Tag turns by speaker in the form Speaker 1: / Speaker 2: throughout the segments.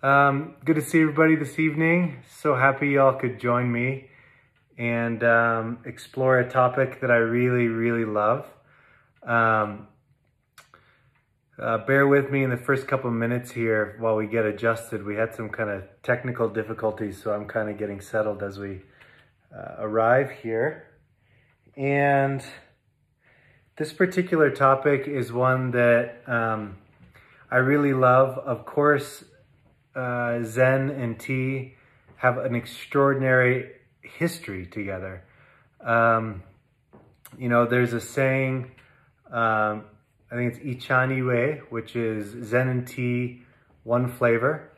Speaker 1: Good to see everybody this evening. So happy y'all could join me and explore a topic that I really love. Bear with me in the first couple of minutes here while we get adjusted. We had some kind of technical difficulties, so I'm kind of getting settled as we arrive here. And this particular topic is one that I really love. Of course, Zen and tea have an extraordinary history together. There's a saying, I think it's Ichan Iwe, which is Zen and tea, one flavor.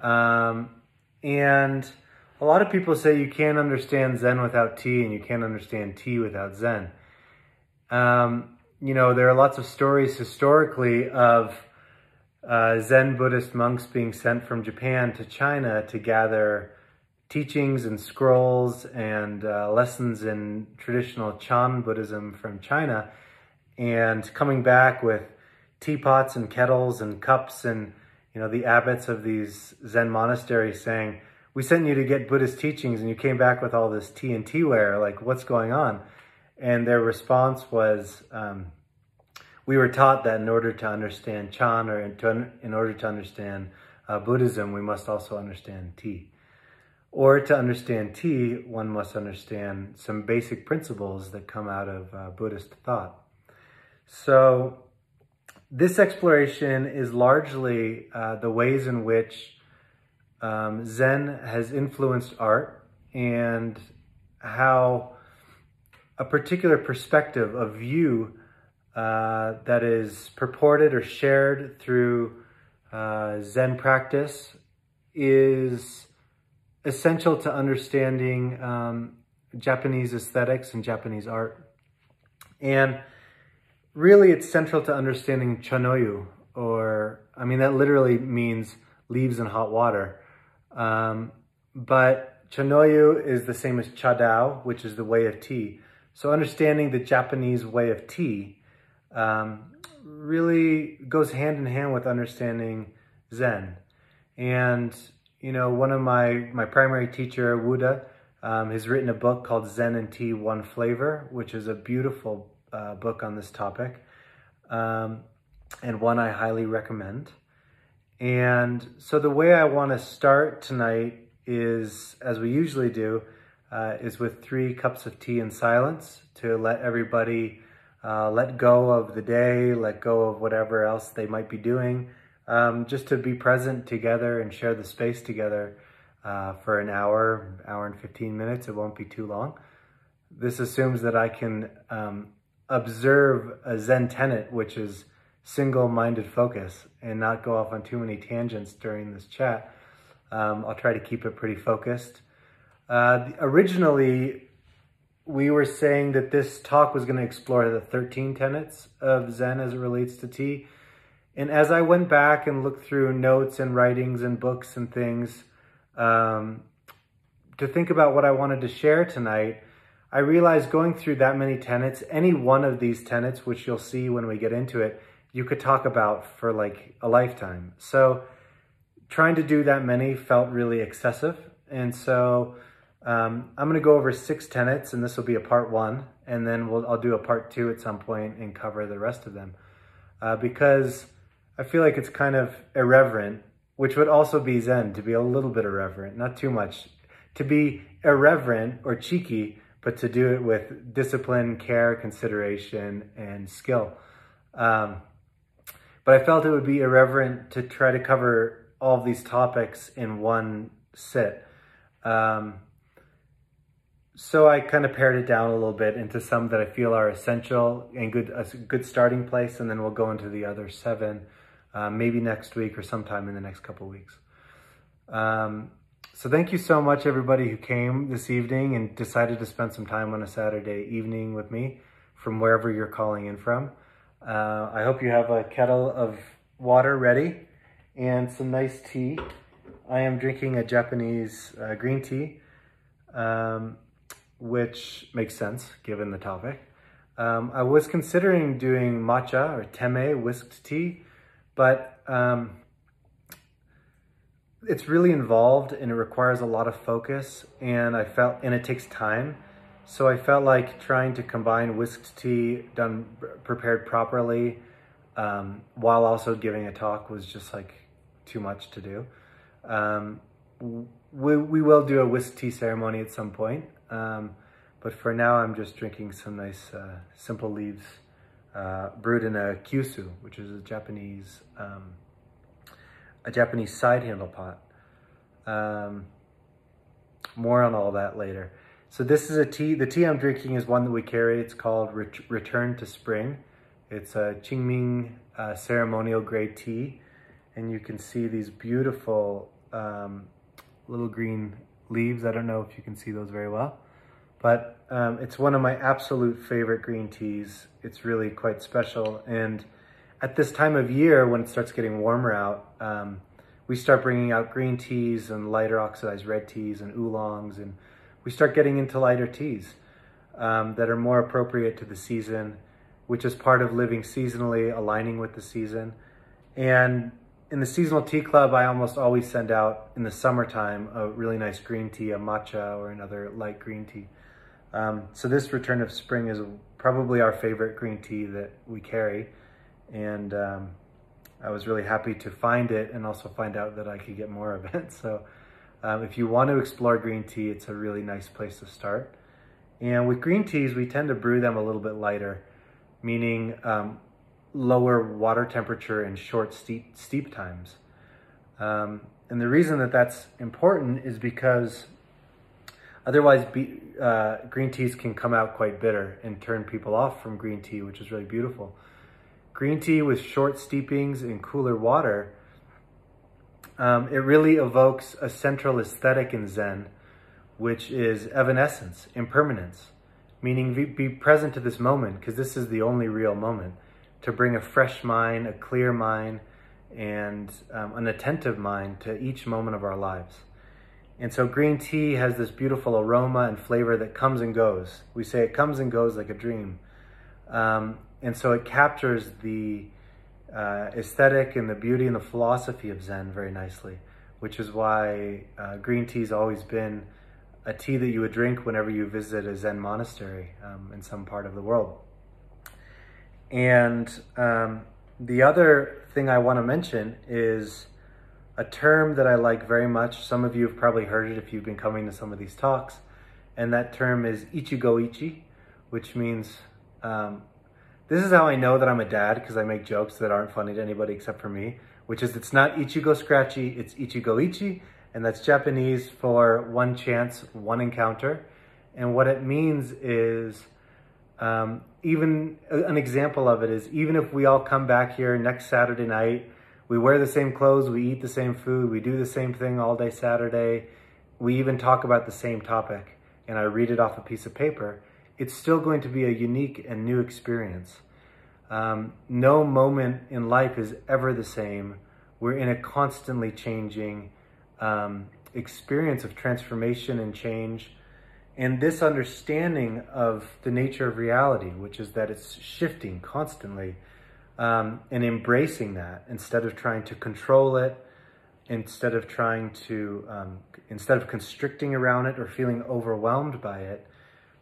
Speaker 1: And a lot of people say you can't understand Zen without tea, and you can't understand tea without Zen. There are lots of stories historically of Zen Buddhist monks being sent from Japan to China to gather teachings and scrolls and lessons in traditional Chan Buddhism from China, and coming back with teapots and kettles and cups, and the abbots of these Zen monasteries saying, "We sent you to get Buddhist teachings and you came back with all this tea and teaware, like what's going on?" And their response was, we were taught that in order to understand Chan, or in order to understand Buddhism, we must also understand tea. Or to understand tea, one must understand some basic principles that come out of Buddhist thought. So this exploration is largely the ways in which Zen has influenced art, and how a particular perspective, a view that is purported or shared through Zen practice is essential to understanding Japanese aesthetics and Japanese art. And really it's central to understanding Chanoyu, that literally means leaves in hot water. But Chanoyu is the same as Chadao, which is the way of tea. So understanding the Japanese way of tea really goes hand in hand with understanding Zen. And, one of my primary teacher, Wuda, has written a book called Zen and Tea, One Flavor, which is a beautiful book on this topic, and one I highly recommend. And so the way I want to start tonight is, as we usually do, is with 3 cups of tea in silence, to let everybody let go of the day, let go of whatever else they might be doing, just to be present together and share the space together for an hour and 15 minutes. It won't be too long. This assumes that I can observe a Zen tenet, which is single-minded focus, and not go off on too many tangents during this chat. I'll try to keep it pretty focused. Originally, we were saying that this talk was going to explore the 13 tenets of Zen as it relates to tea. And as I went back and looked through notes and writings and books and things to think about what I wanted to share tonight, I realized going through that many tenets, any one of these tenets, which you'll see when we get into it, you could talk about for like a lifetime. So trying to do that many felt really excessive. And so I'm going to go over 6 tenets, and this will be a part 1, and then I'll do a part 2 at some point and cover the rest of them. Because I feel like it's kind of irreverent, which would also be Zen, to be a little bit irreverent, not too much. To be irreverent or cheeky, but to do it with discipline, care, consideration, and skill. But I felt it would be irreverent to try to cover all of these topics in one sit. So I kind of pared it down a little bit into some that I feel are essential and a good starting place, and then we'll go into the other 7, maybe next week or sometime in the next couple of weeks. So thank you so much, everybody who came this evening and decided to spend some time on a Saturday evening with me from wherever you're calling in from. I hope you have a kettle of water ready and some nice tea. I am drinking a Japanese green tea, which makes sense given the topic. I was considering doing matcha or teme whisked tea, but it's really involved and it requires a lot of focus, and it takes time. So I felt like trying to combine whisked tea prepared properly, while also giving a talk was just like too much to do. We will do a whisked tea ceremony at some point, but for now I'm just drinking some nice simple leaves brewed in a kyusu, which is a Japanese side handle pot. More on all that later. So this is a tea. The tea I'm drinking is one that we carry. It's called Return to Spring. It's a Qingming ceremonial grade tea. And you can see these beautiful little green leaves. I don't know if you can see those very well. But it's one of my absolute favorite green teas. It's really quite special. And at this time of year, when it starts getting warmer out, we start bringing out green teas and lighter oxidized red teas and oolongs, and we start getting into lighter teas that are more appropriate to the season, which is part of living seasonally, aligning with the season. And in the seasonal tea club, I almost always send out in the summertime a really nice green tea, a matcha or another light green tea. So this Return of Spring is probably our favorite green tea that we carry. And I was really happy to find it and also find out that I could get more of it. So if you want to explore green tea, it's a really nice place to start. And with green teas, we tend to brew them a little bit lighter, meaning lower water temperature and short steep times. And the reason that that's important is because otherwise green teas can come out quite bitter and turn people off from green tea, which is really beautiful. Green tea with short steepings in cooler water, it really evokes a central aesthetic in Zen, which is evanescence, impermanence, meaning be present to this moment, because this is the only real moment, to bring a fresh mind, a clear mind, and an attentive mind to each moment of our lives. And so green tea has this beautiful aroma and flavor that comes and goes. We say it comes and goes like a dream. And so it captures the aesthetic and the beauty and the philosophy of Zen very nicely, which is why green tea's always been a tea that you would drink whenever you visit a Zen monastery in some part of the world. And the other thing I want to mention is a term that I like very much. Some of you have probably heard it if you've been coming to some of these talks, and that term is ichigo-ichi, which means this is how I know that I'm a dad, because I make jokes that aren't funny to anybody except for me, which is it's not ichigo scratchy, it's ichigo-ichi, and that's Japanese for one chance, one encounter. And what it means is, even an example of it is, even if we all come back here next Saturday night, we wear the same clothes, we eat the same food, we do the same thing all day Saturday, we even talk about the same topic, and I read it off a piece of paper, it's still going to be a unique and new experience. No moment in life is ever the same. We're in a constantly changing experience of transformation and change. And this understanding of the nature of reality, which is that it's shifting constantly, and embracing that instead of trying to control it, instead of constricting around it or feeling overwhelmed by it,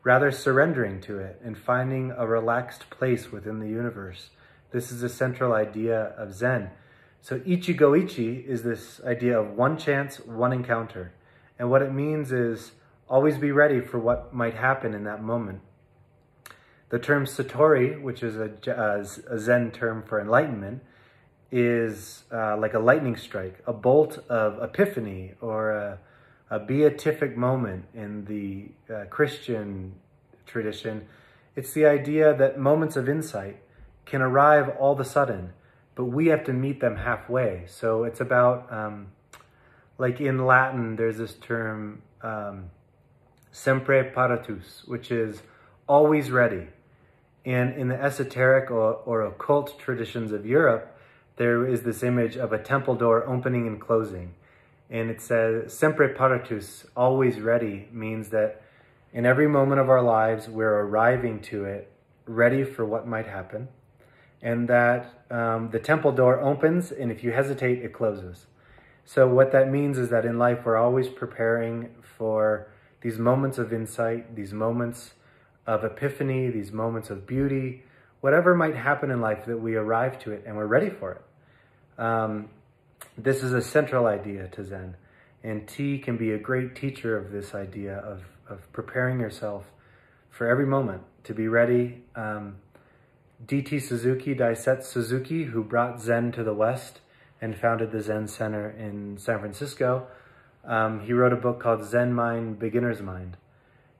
Speaker 1: rather surrendering to it and finding a relaxed place within the universe. This is a central idea of Zen. So ichigo-ichi is this idea of one chance, one encounter. And what it means is always be ready for what might happen in that moment. The term satori, which is a Zen term for enlightenment, is like a lightning strike, a bolt of epiphany, or a beatific moment in the Christian tradition. It's the idea that moments of insight can arrive all of a sudden, but we have to meet them halfway. So it's about, like in Latin, there's this term, sempre paratus, which is always ready. And in the esoteric or occult traditions of Europe, there is this image of a temple door opening and closing. And it says, sempre paratus, always ready, means that in every moment of our lives, we're arriving to it, ready for what might happen. And that the temple door opens, and if you hesitate, it closes. So what that means is that in life, we're always preparing for these moments of insight, these moments of epiphany, these moments of beauty, whatever might happen in life, that we arrive to it and we're ready for it. This is a central idea to Zen, and tea can be a great teacher of this idea of preparing yourself for every moment to be ready. D.T. Suzuki, Daisetsu Suzuki, who brought Zen to the West and founded the Zen Center in San Francisco, he wrote a book called Zen Mind, Beginner's Mind.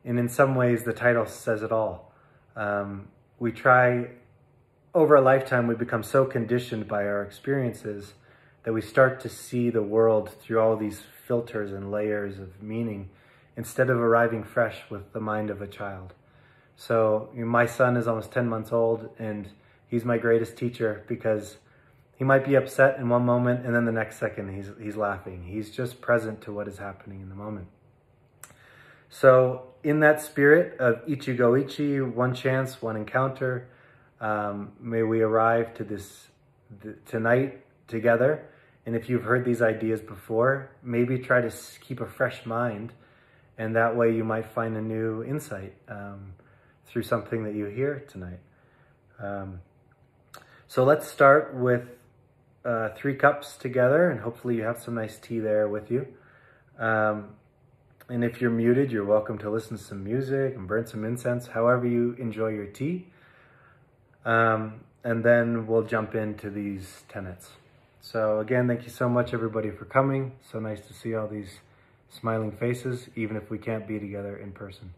Speaker 1: And in some ways, the title says it all. We try, over a lifetime, we become so conditioned by our experiences that we start to see the world through all these filters and layers of meaning, instead of arriving fresh with the mind of a child. So my son is almost 10 months old, and he's my greatest teacher, because he might be upset in one moment and then the next second he's laughing. He's just present to what is happening in the moment. So in that spirit of Ichigo Ichi, one chance, one encounter, may we arrive to this tonight together. And if you've heard these ideas before, maybe try to keep a fresh mind, and that way you might find a new insight through something that you hear tonight. So let's start with 3 cups together, and hopefully you have some nice tea there with you. And if you're muted, you're welcome to listen to some music and burn some incense, however you enjoy your tea. And then we'll jump into these tenets. So again, thank you so much, everybody, for coming. So nice to see all these smiling faces, even if we can't be together in person.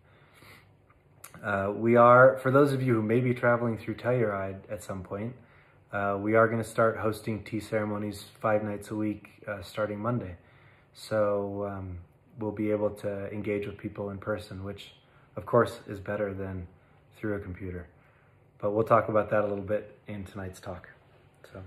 Speaker 1: For those of you who may be traveling through Telluride at some point, we are going to start hosting tea ceremonies 5 nights a week, starting Monday. So we'll be able to engage with people in person, which of course is better than through a computer. But we'll talk about that a little bit in tonight's talk. So.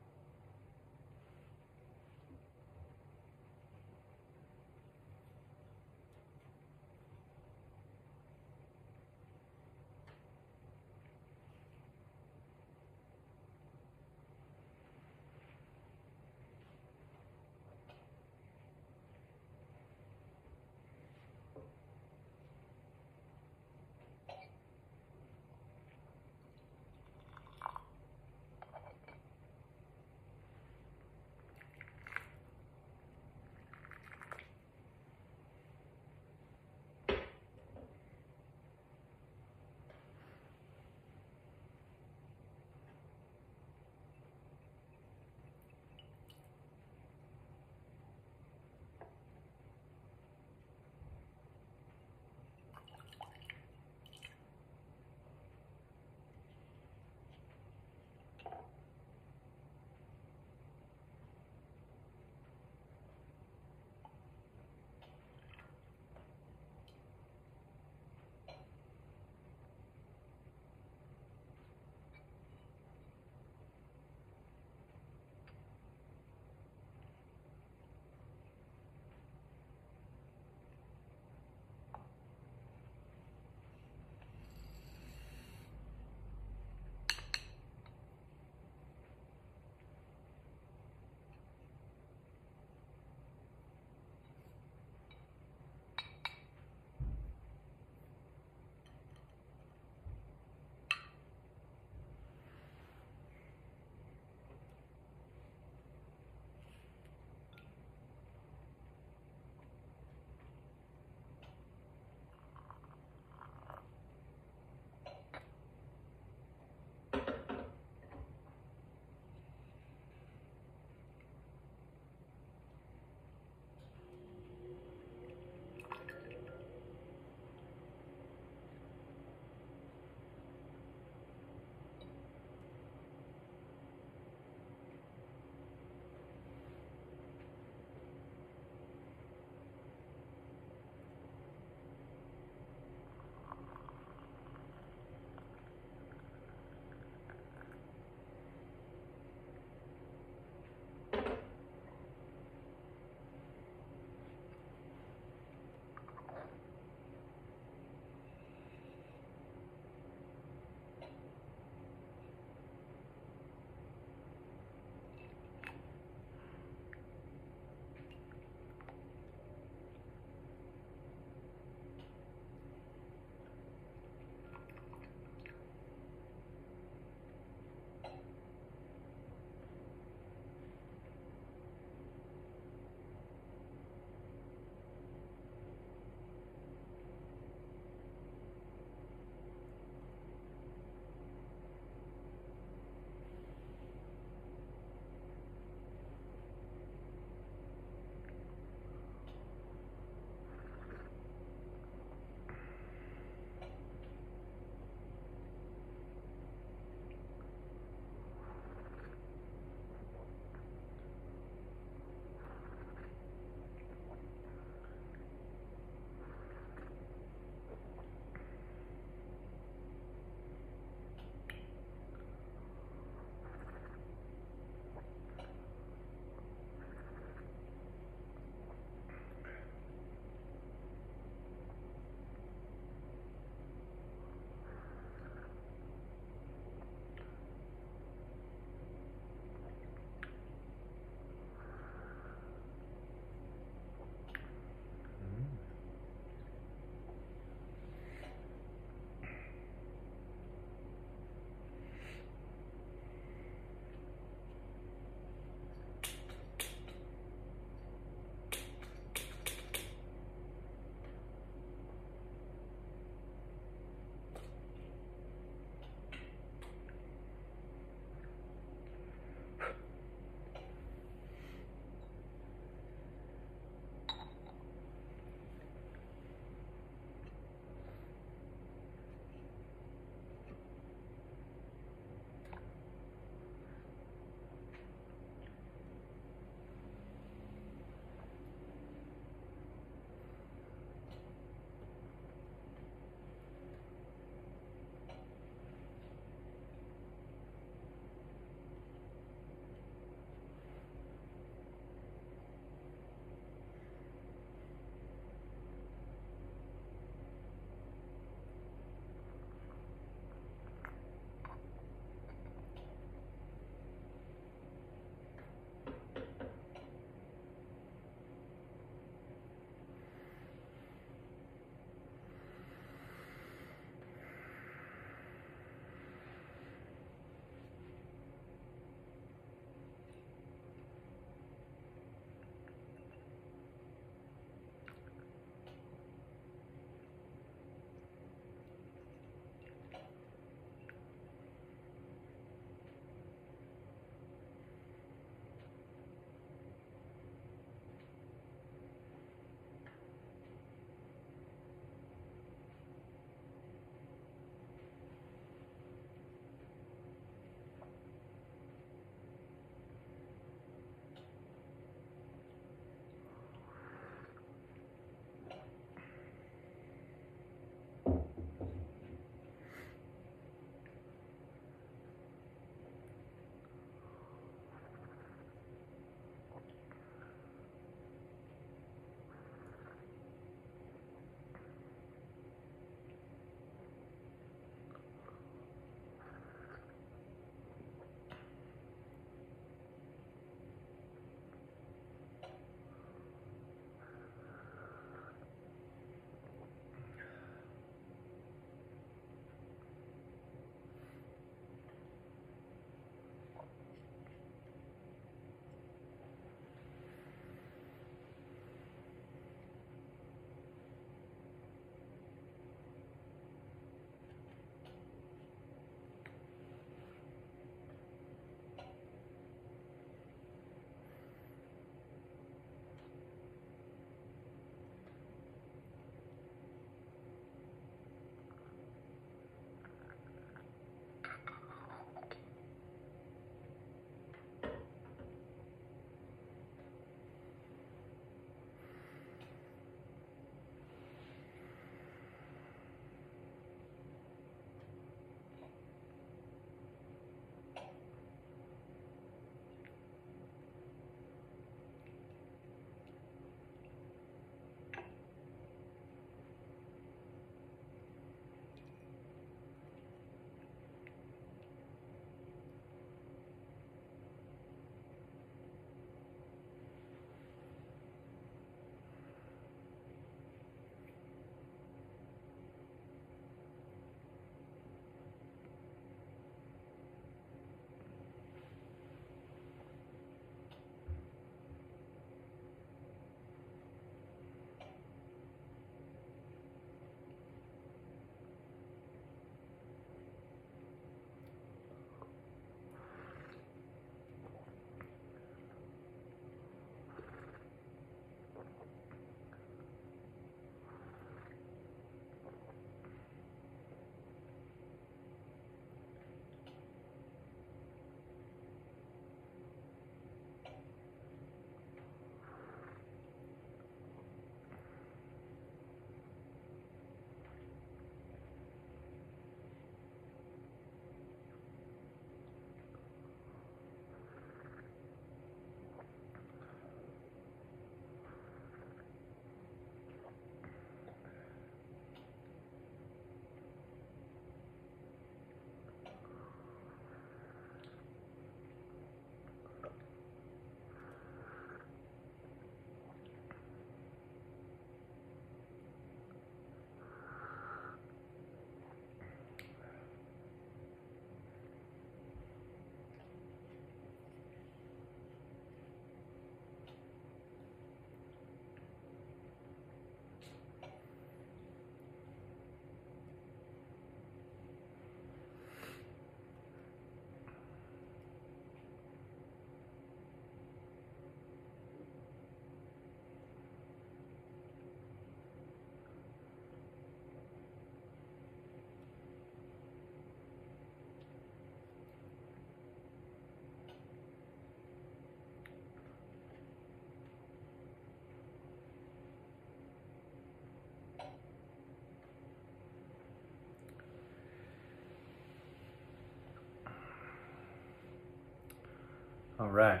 Speaker 1: All right.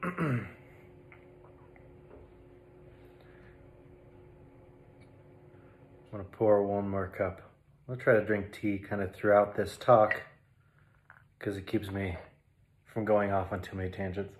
Speaker 1: I'm gonna pour one more cup. I'll try to drink tea kind of throughout this talk because it keeps me from going off on too many tangents.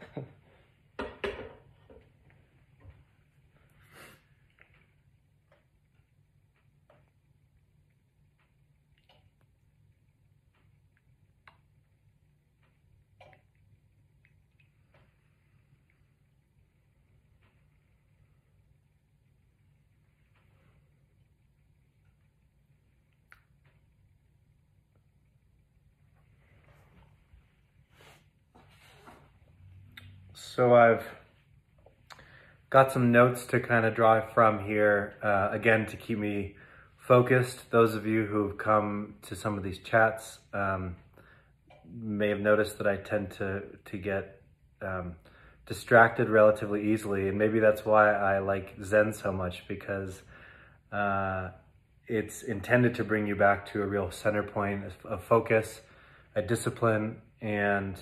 Speaker 1: So I've got some notes to kind of draw from here, again, to keep me focused. Those of you who've come to some of these chats may have noticed that I tend to get distracted relatively easily, and maybe that's why I like Zen so much, because it's intended to bring you back to a real center point of focus, a discipline, and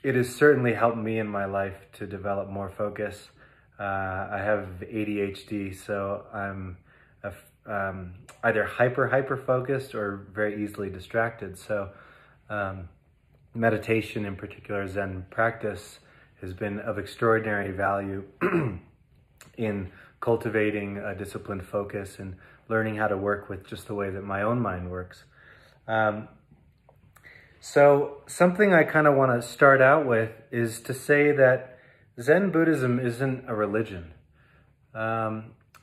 Speaker 1: it has certainly helped me in my life to develop more focus. I have ADHD, so I'm either hyper focused or very easily distracted. So meditation, in particular Zen practice, has been of extraordinary value in cultivating a disciplined focus and learning how to work with just the way that my own mind works. So something I kind of want to start out with is to say that Zen Buddhism isn't a religion.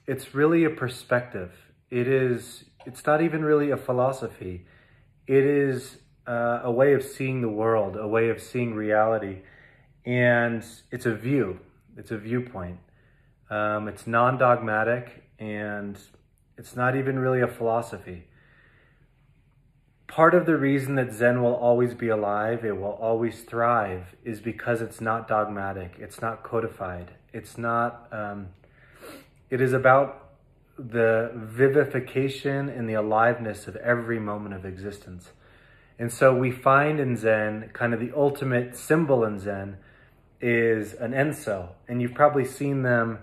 Speaker 1: It's really a perspective. It's not even really a philosophy. It is a way of seeing the world, a way of seeing reality. And it's a view, it's a viewpoint. It's non-dogmatic, and it's not even really a philosophy. Part of the reason that Zen will always be alive, it will always thrive, is because it's not dogmatic, it's not codified, it's not, it is about the vivification and the aliveness of every moment of existence. And so we find in Zen, kind of the ultimate symbol in Zen is an enso, and you've probably seen them,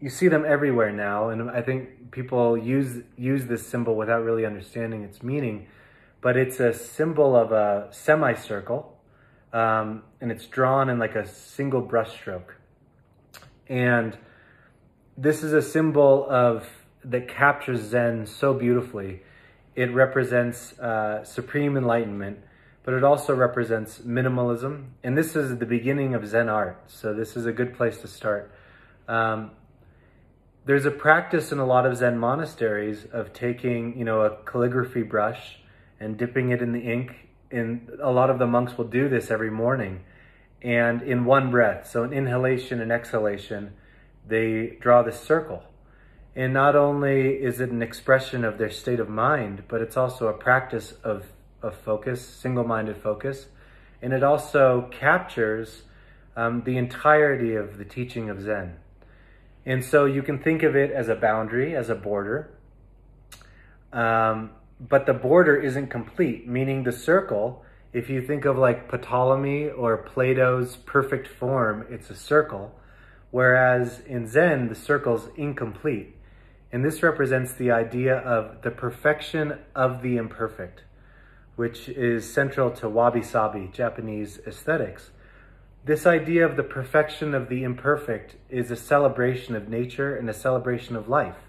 Speaker 1: you see them everywhere now, and I think people use this symbol without really understanding its meaning, but it's a symbol of a semicircle, and it's drawn in like a single brush stroke. And this is a symbol that captures Zen so beautifully. It represents supreme enlightenment, but it also represents minimalism. And this is the beginning of Zen Art, so this is a good place to start. There's a practice in a lot of Zen monasteries of taking, a calligraphy brush and dipping it in the ink. And a lot of the monks will do this every morning, and in one breath, so an inhalation and exhalation, they draw this circle. And not only is it an expression of their state of mind, but it's also a practice of focus, single-minded focus. And it also captures the entirety of the teaching of Zen. And so you can think of it as a boundary, as a border. But the border isn't complete, meaning the circle, if you think of like Ptolemy or Plato's perfect form, it's a circle. Whereas in Zen, the circle's incomplete. And this represents the idea of the perfection of the imperfect, which is central to wabi-sabi, Japanese aesthetics. This idea of the perfection of the imperfect is a celebration of nature and a celebration of life.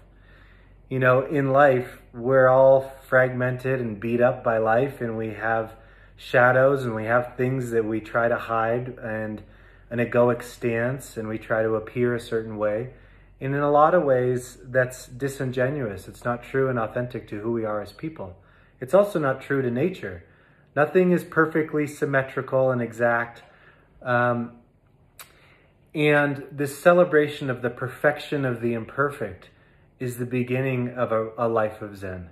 Speaker 1: In life, we're all fragmented and beat up by life, and we have shadows and we have things that we try to hide and an egoic stance, and we try to appear a certain way. And in a lot of ways, that's disingenuous. It's not true and authentic to who we are as people. It's also not true to nature. Nothing is perfectly symmetrical and exact. And this celebration of the perfection of the imperfect is the beginning of a life of Zen.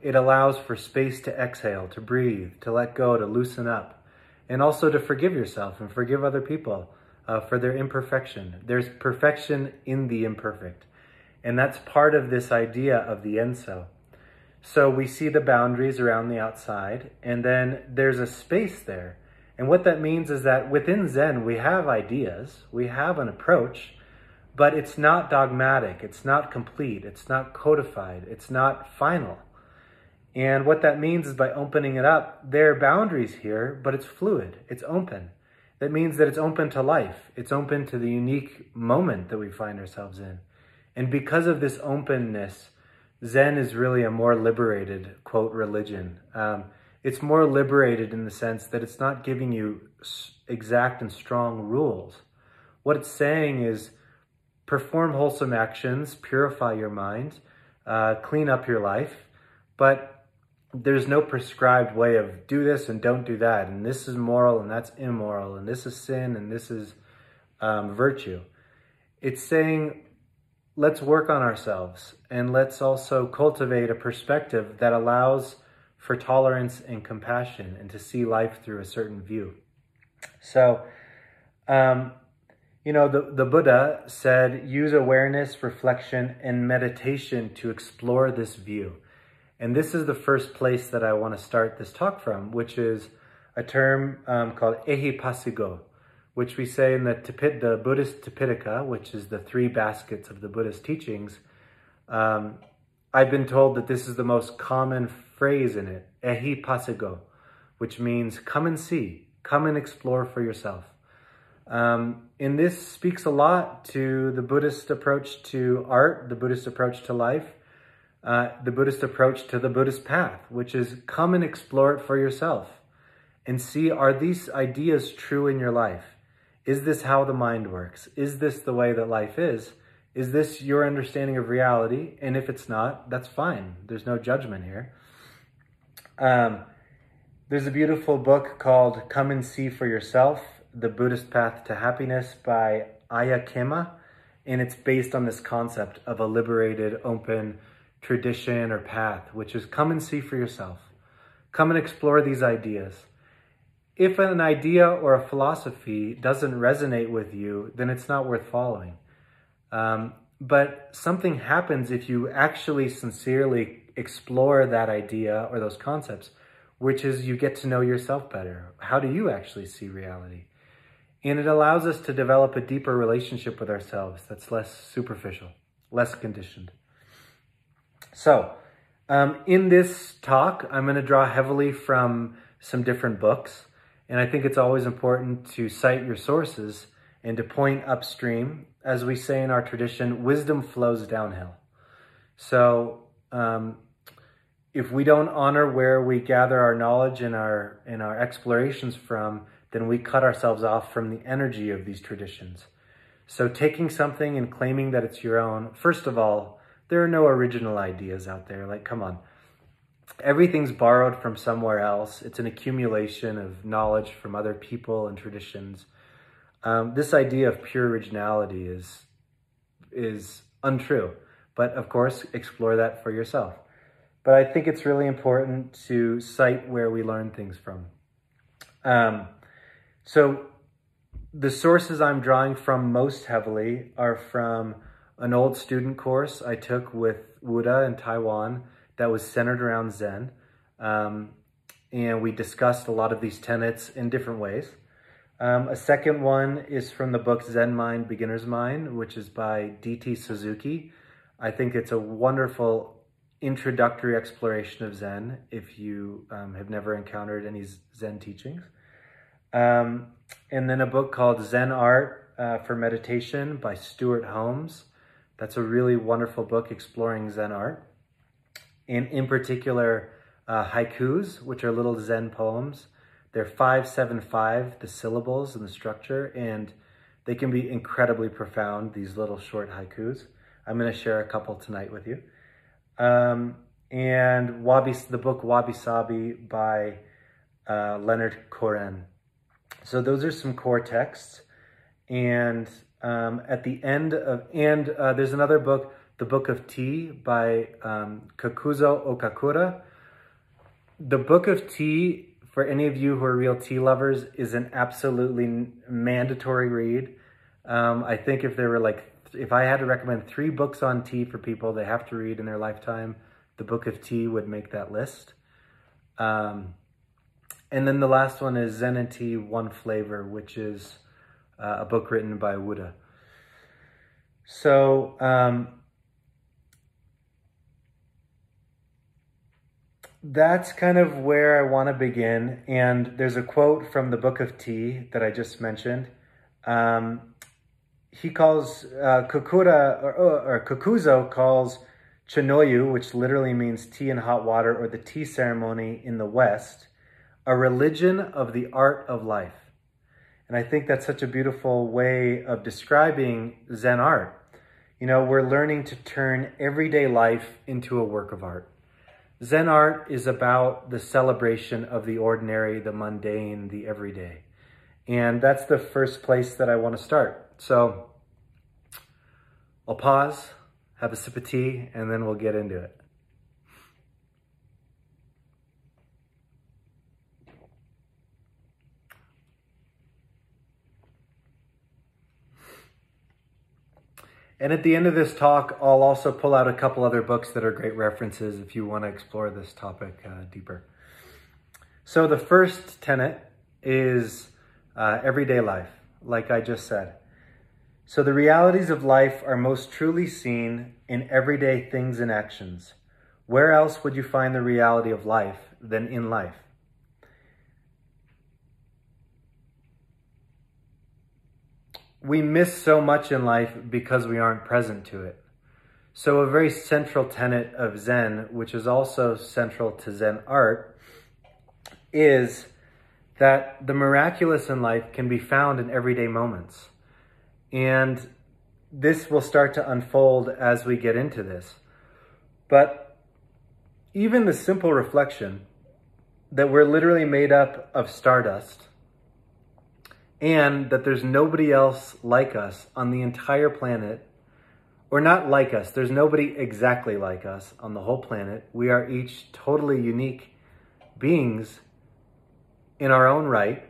Speaker 1: It allows for space to exhale, to breathe, to let go, to loosen up, and also to forgive yourself and forgive other people for their imperfection. There's perfection in the imperfect. And that's part of this idea of the enso. So we see the boundaries around the outside, and then there's a space there. And what that means is that within Zen, we have ideas, we have an approach, but it's not dogmatic, it's not complete, it's not codified, it's not final. And what that means is by opening it up, there are boundaries here, but it's fluid, it's open. That means that it's open to life, it's open to the unique moment that we find ourselves in. And because of this openness, Zen is really a more liberated, quote, religion. It's more liberated in the sense that it's not giving you exact and strong rules. What it's saying is perform wholesome actions, purify your mind, clean up your life, but there's no prescribed way of do this and don't do that, and this is moral and that's immoral, and this is sin and this is virtue. It's saying, let's work on ourselves, and let's also cultivate a perspective that allows for tolerance and compassion and to see life through a certain view. So, you know, the Buddha said, use awareness, reflection, and meditation to explore this view. And this is the first place that I want to start this talk from, which is a term called Ehipassego, which we say in the Buddhist Tipitaka, which is the 3 baskets of the Buddhist teachings. I've been told that this is the most common phrase in it, Ehipassego, which means come and see, come and explore for yourself. And this speaks a lot to the Buddhist approach to art, the Buddhist approach to life, the Buddhist approach to the Buddhist path, which is come and explore it for yourself and see, are these ideas true in your life? Is this how the mind works? Is this the way that life is? Is this your understanding of reality? And if it's not, that's fine. There's no judgment here. There's a beautiful book called Come and See for Yourself, The Buddhist Path to Happiness by Aya Kema. And it's based on this concept of a liberated, open tradition or path, which is come and see for yourself. Come and explore these ideas. If an idea or a philosophy doesn't resonate with you, then it's not worth following. But something happens if you actually sincerely explore that idea or those concepts, which is you get to know yourself better. How do you actually see reality? And it allows us to develop a deeper relationship with ourselves that's less superficial, less conditioned. So, in this talk, I'm going to draw heavily from some different books. And I think it's always important to cite your sources and to point upstream. As we say in our tradition, wisdom flows downhill. So if we don't honor where we gather our knowledge and our explorations from, then we cut ourselves off from the energy of these traditions. So taking something and claiming that it's your own, first of all, there are no original ideas out there. Like, come on. Everything's borrowed from somewhere else. It's an accumulation of knowledge from other people and traditions. This idea of pure originality is untrue. But of course, explore that for yourself. But I think it's really important to cite where we learn things from. So the sources I'm drawing from most heavily are from an old student course I took with Wuda in Taiwan that was centered around Zen. And we discussed a lot of these tenets in different ways. A second one is from the book Zen Mind, Beginner's Mind, which is by D.T. Suzuki. I think it's a wonderful introductory exploration of Zen if you have never encountered any Zen teachings. And then a book called Zen Art for Meditation by Stuart Holmes. That's a really wonderful book exploring Zen art. And in particular, haikus, which are little Zen poems. They're 5-7-5, the syllables and the structure, and they can be incredibly profound, these little short haikus. I'm going to share a couple tonight with you. And the book Wabi Sabi by Leonard Cohen. So those are some core texts. And at the end of, there's another book, The Book of Tea by Kakuzo Okakura. The Book of Tea, for any of you who are real tea lovers, is an absolutely mandatory read. I think if I had to recommend 3 books on tea for people they have to read in their lifetime, the Book of Tea would make that list. And then the last one is Zen and Tea, One Flavor, which is a book written by Buddha. So that's kind of where I want to begin. And there's a quote from the Book of Tea that I just mentioned. He calls Kukura, or Kukuzo calls Chinoyu, which literally means tea and hot water, or the tea ceremony in the West, a religion of the art of life. And I think that's such a beautiful way of describing Zen art. You know, we're learning to turn everyday life into a work of art. Zen art is about the celebration of the ordinary, the mundane, the everyday. And that's the first place that I want to start. So I'll pause, have a sip of tea, and then we'll get into it. And at the end of this talk, I'll also pull out a couple other books that are great references if you want to explore this topic deeper. So the first tenet is everyday life, like I just said. So the realities of life are most truly seen in everyday things and actions. Where else would you find the reality of life than in life? We miss so much in life because we aren't present to it. So a very central tenet of Zen, which is also central to Zen art, is that the miraculous in life can be found in everyday moments. And this will start to unfold as we get into this. But even the simple reflection that we're literally made up of stardust, and that there's nobody else like us on the entire planet, or not like us, there's nobody exactly like us on the whole planet. We are each totally unique beings in our own right.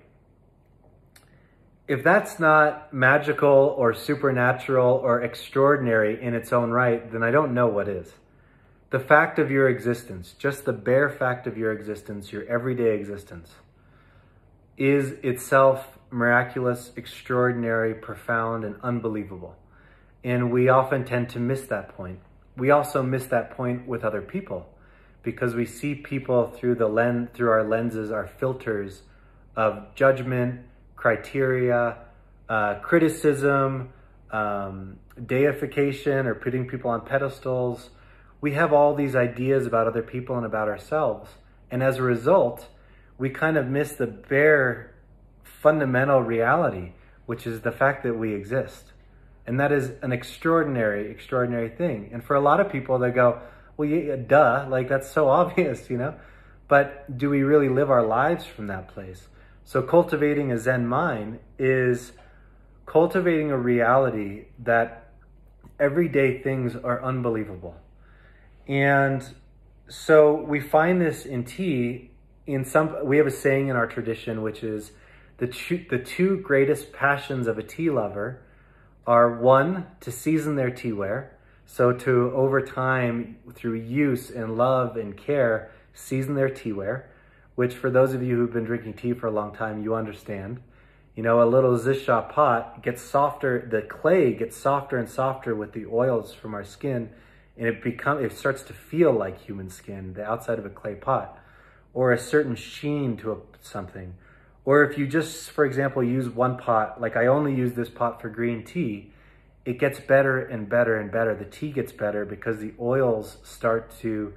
Speaker 1: If that's not magical or supernatural or extraordinary in its own right, then I don't know what is. The fact of your existence, just the bare fact of your existence, your everyday existence, is itself miraculous, extraordinary, profound, and unbelievable. And we often tend to miss that point. We also miss that point with other people because we see people through our lenses, our filters of judgment, criteria, criticism, deification, or putting people on pedestals. We have all these ideas about other people and about ourselves. And as a result, we kind of miss the bare fundamental reality, which is the fact that we exist. And that is an extraordinary, extraordinary thing. And for a lot of people, they go, well, yeah, duh, like that's so obvious, you know? But do we really live our lives from that place? So cultivating a Zen mind is cultivating a reality that everyday things are unbelievable. And so we find this in tea. We have a saying in our tradition, which is the two greatest passions of a tea lover are, one, to season their teaware. So to, over time, through use and love and care, season their teaware, which for those of you who've been drinking tea for a long time, you understand. You know, a little zisha pot gets softer, the clay gets softer and softer with the oils from our skin, and it starts to feel like human skin, the outside of a clay pot, or a certain sheen to something. Or if you just, for example, use one pot, like I only use this pot for green tea, it gets better and better and better. The tea gets better because the oils start to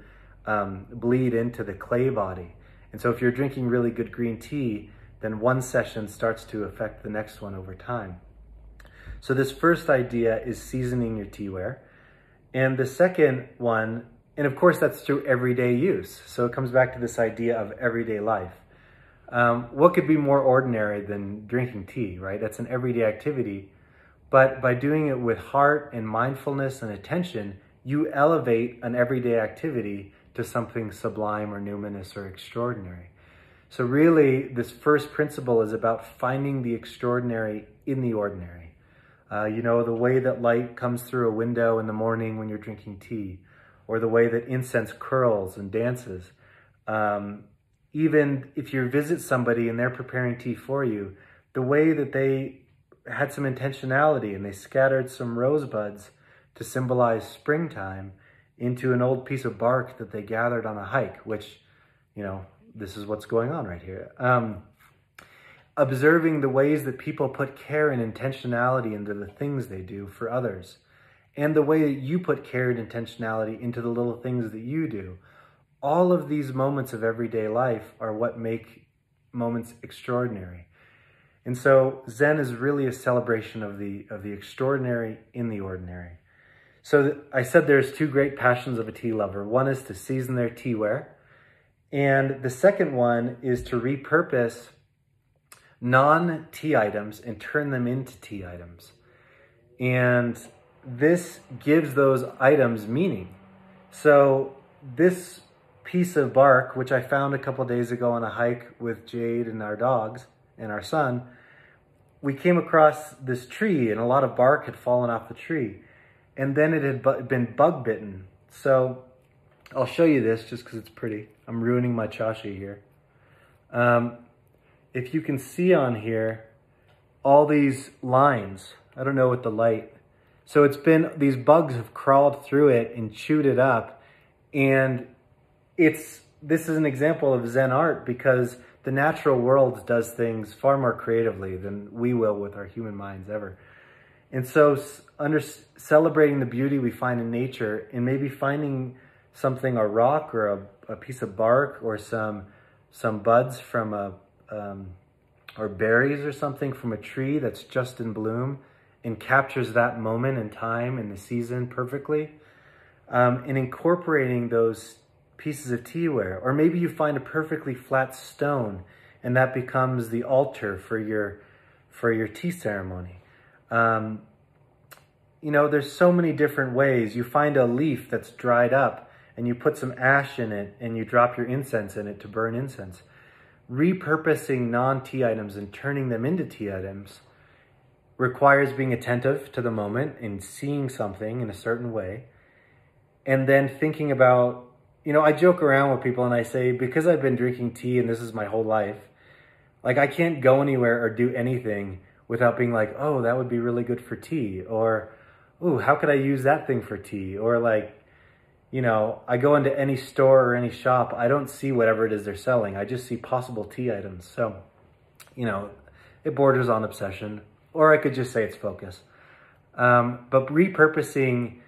Speaker 1: bleed into the clay body. And so if you're drinking really good green tea, then one session starts to affect the next one over time. So this first idea is seasoning your teaware. And the second one, and of course that's through everyday use. So it comes back to this idea of everyday life. What could be more ordinary than drinking tea, right? That's an everyday activity. But by doing it with heart and mindfulness and attention, you elevate an everyday activity to something sublime or numinous or extraordinary. So really, this first principle is about finding the extraordinary in the ordinary. You know, the way that light comes through a window in the morning when you're drinking tea, or the way that incense curls and dances. Even if you visit somebody and they're preparing tea for you, the way that they had some intentionality and they scattered some rosebuds to symbolize springtime into an old piece of bark that they gathered on a hike, which, you know, this is what's going on right here. Observing the ways that people put care and intentionality into the things they do for others, and the way that you put care and intentionality into the little things that you do. All of these moments of everyday life are what make moments extraordinary. And so Zen is really a celebration of the extraordinary in the ordinary. So I said there's two great passions of a tea lover. One is to season their teaware, and the second one is to repurpose non-tea items and turn them into tea items. And this gives those items meaning. So this piece of bark, which I found a couple days ago on a hike with Jade and our dogs and our son, we came across this tree and a lot of bark had fallen off the tree. And then it had been bug bitten. So I'll show you this just because it's pretty. I'm ruining my chashi here. If you can see on here, all these lines, I don't know with the light. So it's been, these bugs have crawled through it and chewed it up. And this is an example of Zen art because the natural world does things far more creatively than we will with our human minds ever. And so celebrating the beauty we find in nature and maybe finding something, a rock or a piece of bark or some buds from or berries or something from a tree that's just in bloom and captures that moment in time and the season perfectly, and incorporating those pieces of teaware. Or maybe you find a perfectly flat stone and that becomes the altar for your tea ceremony. You know, there's so many different ways. You find a leaf that's dried up and you put some ash in it and you drop your incense in it to burn incense. Repurposing non-tea items and turning them into tea items requires being attentive to the moment and seeing something in a certain way. And then thinking about, you know, I joke around with people and I say, because I've been drinking tea and this is my whole life, like I can't go anywhere or do anything without being like, oh, that would be really good for tea. Or, ooh, how could I use that thing for tea? Or like, you know, I go into any store or any shop, I don't see whatever it is they're selling. I just see possible tea items. So, you know, it borders on obsession, or I could just say it's focus. But repurposing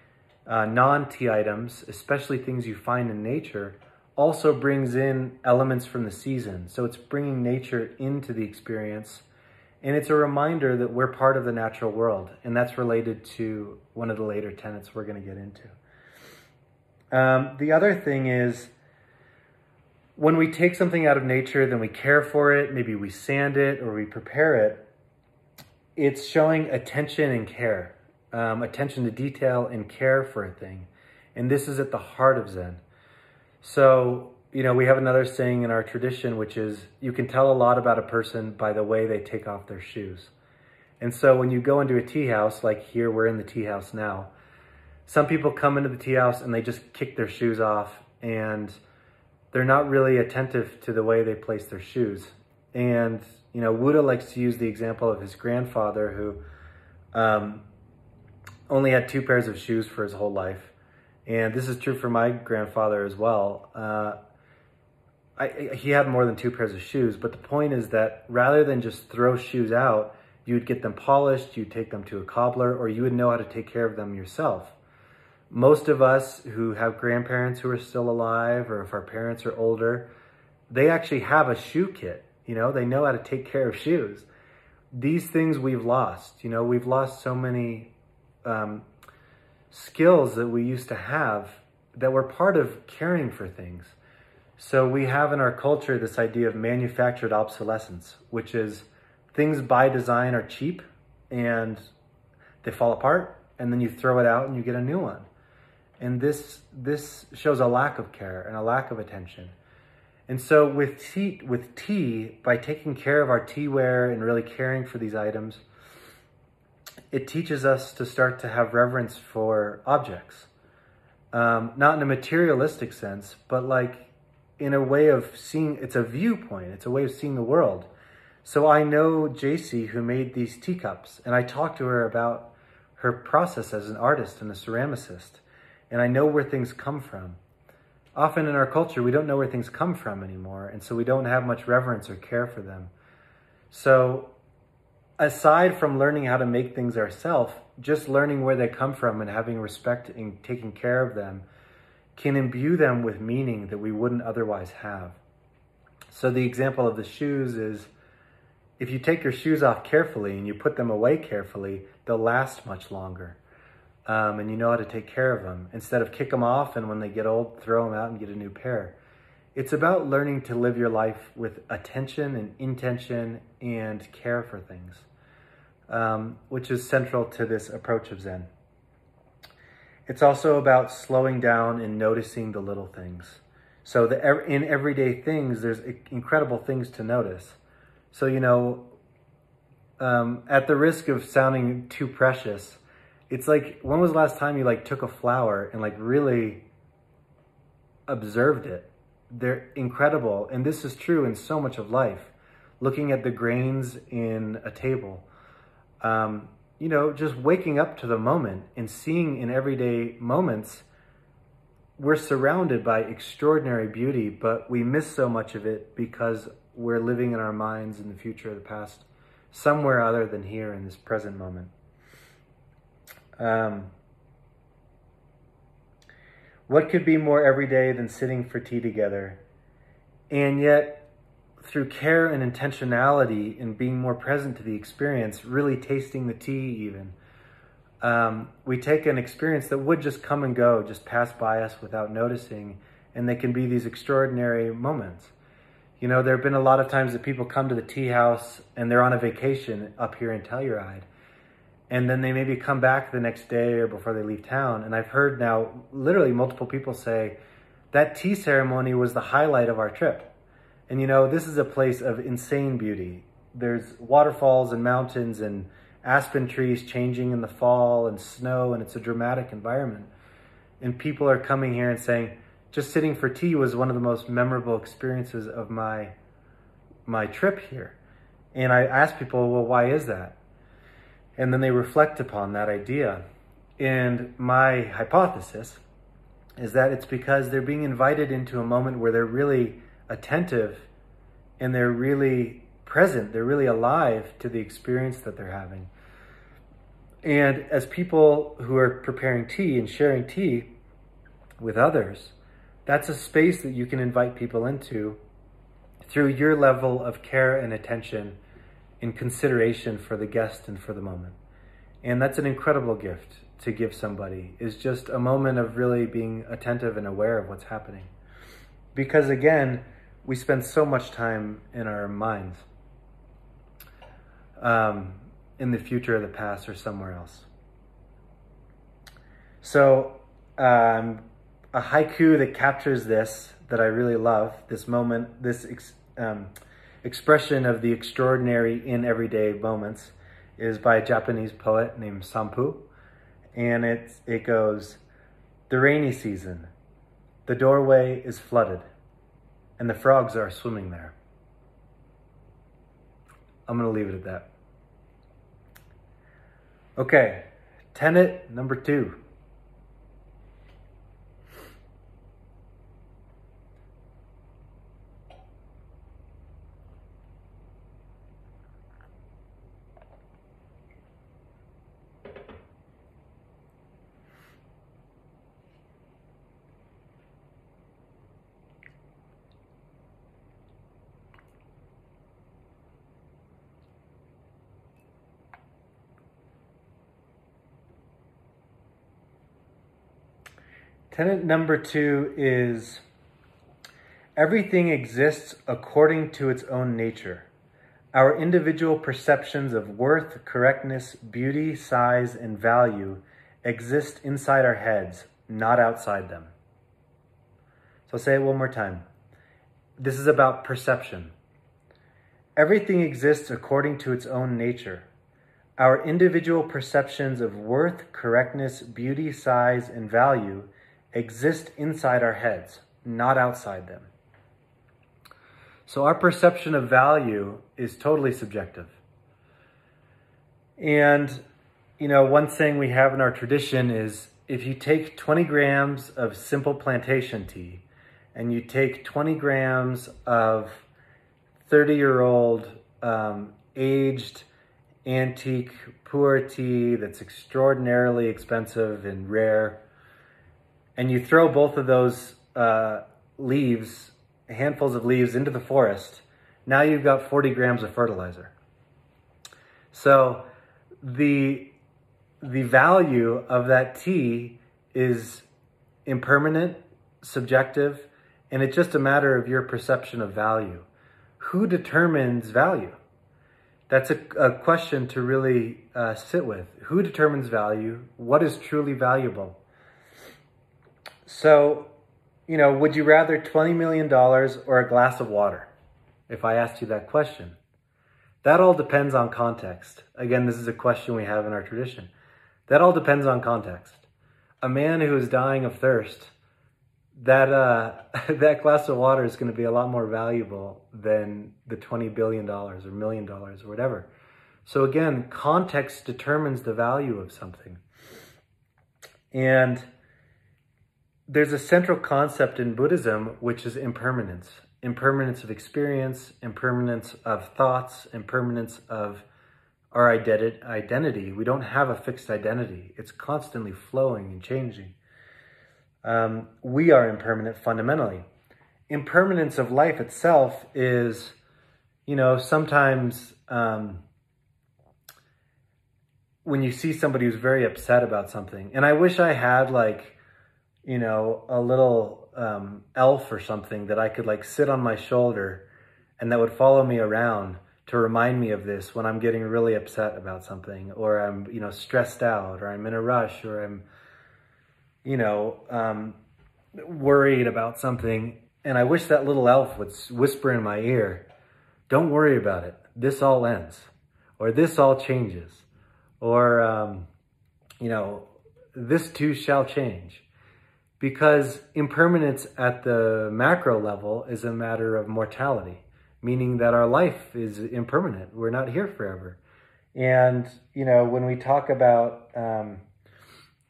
Speaker 1: non-tea items, especially things you find in nature, also brings in elements from the season. So it's bringing nature into the experience. And it's a reminder that we're part of the natural world. And that's related to one of the later tenets we're going to get into. The other thing is, when we take something out of nature, then we care for it, maybe we sand it or we prepare it, it's showing attention and care, attention to detail and care for a thing. And this is at the heart of Zen. So, you know, we have another saying in our tradition, which is, you can tell a lot about a person by the way they take off their shoes. And so when you go into a tea house, like here, we're in the tea house now, some people come into the tea house and they just kick their shoes off and they're not really attentive to the way they place their shoes. And, you know, Buddha likes to use the example of his grandfather who only had 2 pairs of shoes for his whole life. And this is true for my grandfather as well. He had more than 2 pairs of shoes, but the point is that rather than just throw shoes out, you'd get them polished, you'd take them to a cobbler, or you would know how to take care of them yourself. Most of us who have grandparents who are still alive, or if our parents are older, they actually have a shoe kit. You know, they know how to take care of shoes. These things we've lost. You know, we've lost so many skills that we used to have that were part of caring for things. So we have in our culture this idea of manufactured obsolescence, which is things by design are cheap and they fall apart, and then you throw it out and you get a new one. And this shows a lack of care and a lack of attention. And so with tea, by taking care of our teaware and really caring for these items, it teaches us to start to have reverence for objects. not in a materialistic sense, but like in a way of seeing, it's a viewpoint, it's a way of seeing the world. So I know JC, who made these teacups, and I talked to her about her process as an artist and a ceramicist, and I know where things come from. Often in our culture, we don't know where things come from anymore, and so we don't have much reverence or care for them. So aside from learning how to make things ourselves, just learning where they come from and having respect and taking care of them can imbue them with meaning that we wouldn't otherwise have. So the example of the shoes is, if you take your shoes off carefully and you put them away carefully, they'll last much longer. And you know how to take care of them. Instead of kick them off and when they get old, throw them out and get a new pair. It's about learning to live your life with attention and intention and care for things, which is central to this approach of Zen. It's also about slowing down and noticing the little things. So in everyday things, there's incredible things to notice. So, you know, at the risk of sounding too precious, it's like, when was the last time you like took a flower and like really observed it? They're incredible. And this is true in so much of life. Looking at the grains in a table, you know, just waking up to the moment and seeing in everyday moments, we're surrounded by extraordinary beauty, but we miss so much of it because we're living in our minds in the future or the past, somewhere other than here in this present moment. What could be more everyday than sitting for tea together? And yet, through care and intentionality and being more present to the experience, really tasting the tea even, we take an experience that would just come and go, just pass by us without noticing, and they can be these extraordinary moments. You know, there have been a lot of times that people come to the tea house and they're on a vacation up here in Telluride, and then they maybe come back the next day or before they leave town. And I've heard now literally multiple people say that tea ceremony was the highlight of our trip. And you know, this is a place of insane beauty. There's waterfalls and mountains and aspen trees changing in the fall and snow, and it's a dramatic environment. And people are coming here and saying, just sitting for tea was one of the most memorable experiences of my trip here. And I ask people, well, why is that? And then they reflect upon that idea. And my hypothesis is that it's because they're being invited into a moment where they're really attentive and they're really present, they're really alive to the experience that they're having. And as people who are preparing tea and sharing tea with others, that's a space that you can invite people into through your level of care and attention in consideration for the guest and for the moment. And that's an incredible gift to give somebody, is just a moment of really being attentive and aware of what's happening. Because again, we spend so much time in our minds, in the future or the past or somewhere else. So a haiku that captures this, that I really love, this moment, this expression of the extraordinary in everyday moments, is by a Japanese poet named Sampu. And it goes, the rainy season, the doorway is flooded, and the frogs are swimming there. I'm going to leave it at that. Okay, tenet number 2. Tenet number 2 is, everything exists according to its own nature. Our individual perceptions of worth, correctness, beauty, size, and value exist inside our heads, not outside them. So I'll say it one more time. This is about perception. Everything exists according to its own nature. Our individual perceptions of worth, correctness, beauty, size, and value exist inside our heads, not outside them. So our perception of value is totally subjective. And, one saying we have in our tradition is, if you take 20 grams of simple plantation tea and you take 20 grams of 30-year-old aged antique pu'er tea that's extraordinarily expensive and rare, and you throw both of those leaves, handfuls of leaves, into the forest, now you've got 40 grams of fertilizer. So the value of that tea is impermanent, subjective, and it's just a matter of your perception of value. Who determines value? That's a question to really sit with. Who determines value? What is truly valuable? So, would you rather $20 million or a glass of water? If I asked you that question. That all depends on context. Again, this is a question we have in our tradition. That all depends on context. A man who is dying of thirst, that glass of water is going to be a lot more valuable than the $20 billion or $1 million or whatever. So again, context determines the value of something. And there's a central concept in Buddhism, which is impermanence. Impermanence of experience, impermanence of thoughts, impermanence of our identity. We don't have a fixed identity. It's constantly flowing and changing. We are impermanent fundamentally. Impermanence of life itself is, sometimes when you see somebody who's very upset about something, and I wish I had a little elf or something that I could sit on my shoulder and that would follow me around to remind me of this when I'm getting really upset about something, or I'm, stressed out, or I'm in a rush, or I'm, worried about something. And I wish that little elf would whisper in my ear, don't worry about it. This all ends, or this all changes, or, this too shall change. Because impermanence at the macro level is a matter of mortality, meaning that our life is impermanent. We're not here forever. And, when we talk about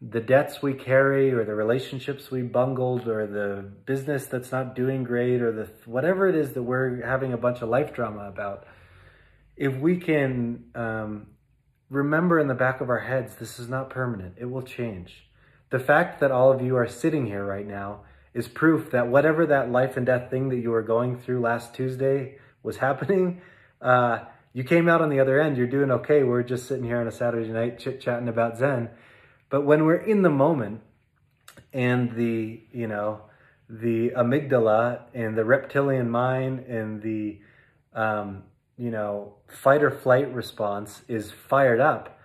Speaker 1: the debts we carry, or the relationships we bungled, or the business that's not doing great, or whatever it is that we're having a bunch of life drama about, if we can remember in the back of our heads, this is not permanent, it will change. The fact that all of you are sitting here right now is proof that whatever that life and death thing that you were going through last Tuesday was happening, you came out on the other end, you're doing okay. We're just sitting here on a Saturday night chit-chatting about Zen. But when we're in the moment, and the amygdala and the reptilian mind and the, fight or flight response is fired up,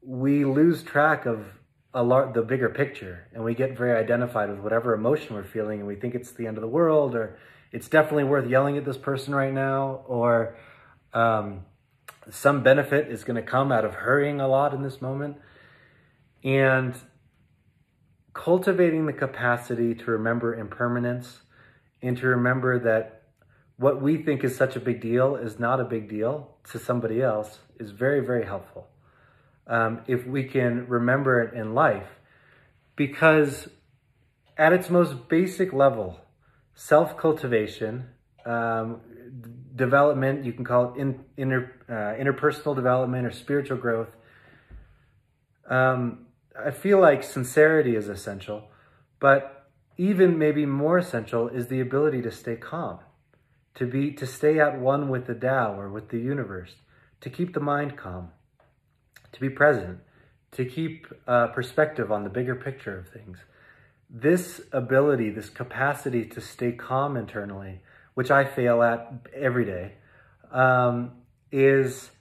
Speaker 1: we lose track of the bigger picture, and we get very identified with whatever emotion we're feeling, and we think it's the end of the world, or it's definitely worth yelling at this person right now, or some benefit is going to come out of hurrying a lot in this moment. And cultivating the capacity to remember impermanence, and to remember that what we think is such a big deal is not a big deal to somebody else, is very, very helpful. If we can remember it in life, because at its most basic level, self-cultivation, development, you can call it interpersonal development or spiritual growth. I feel like sincerity is essential, but even maybe more essential is the ability to stay calm, to stay at one with the Tao or with the universe, to keep the mind calm, to be present, to keep perspective on the bigger picture of things. This ability, this capacity to stay calm internally, which I fail at every day, is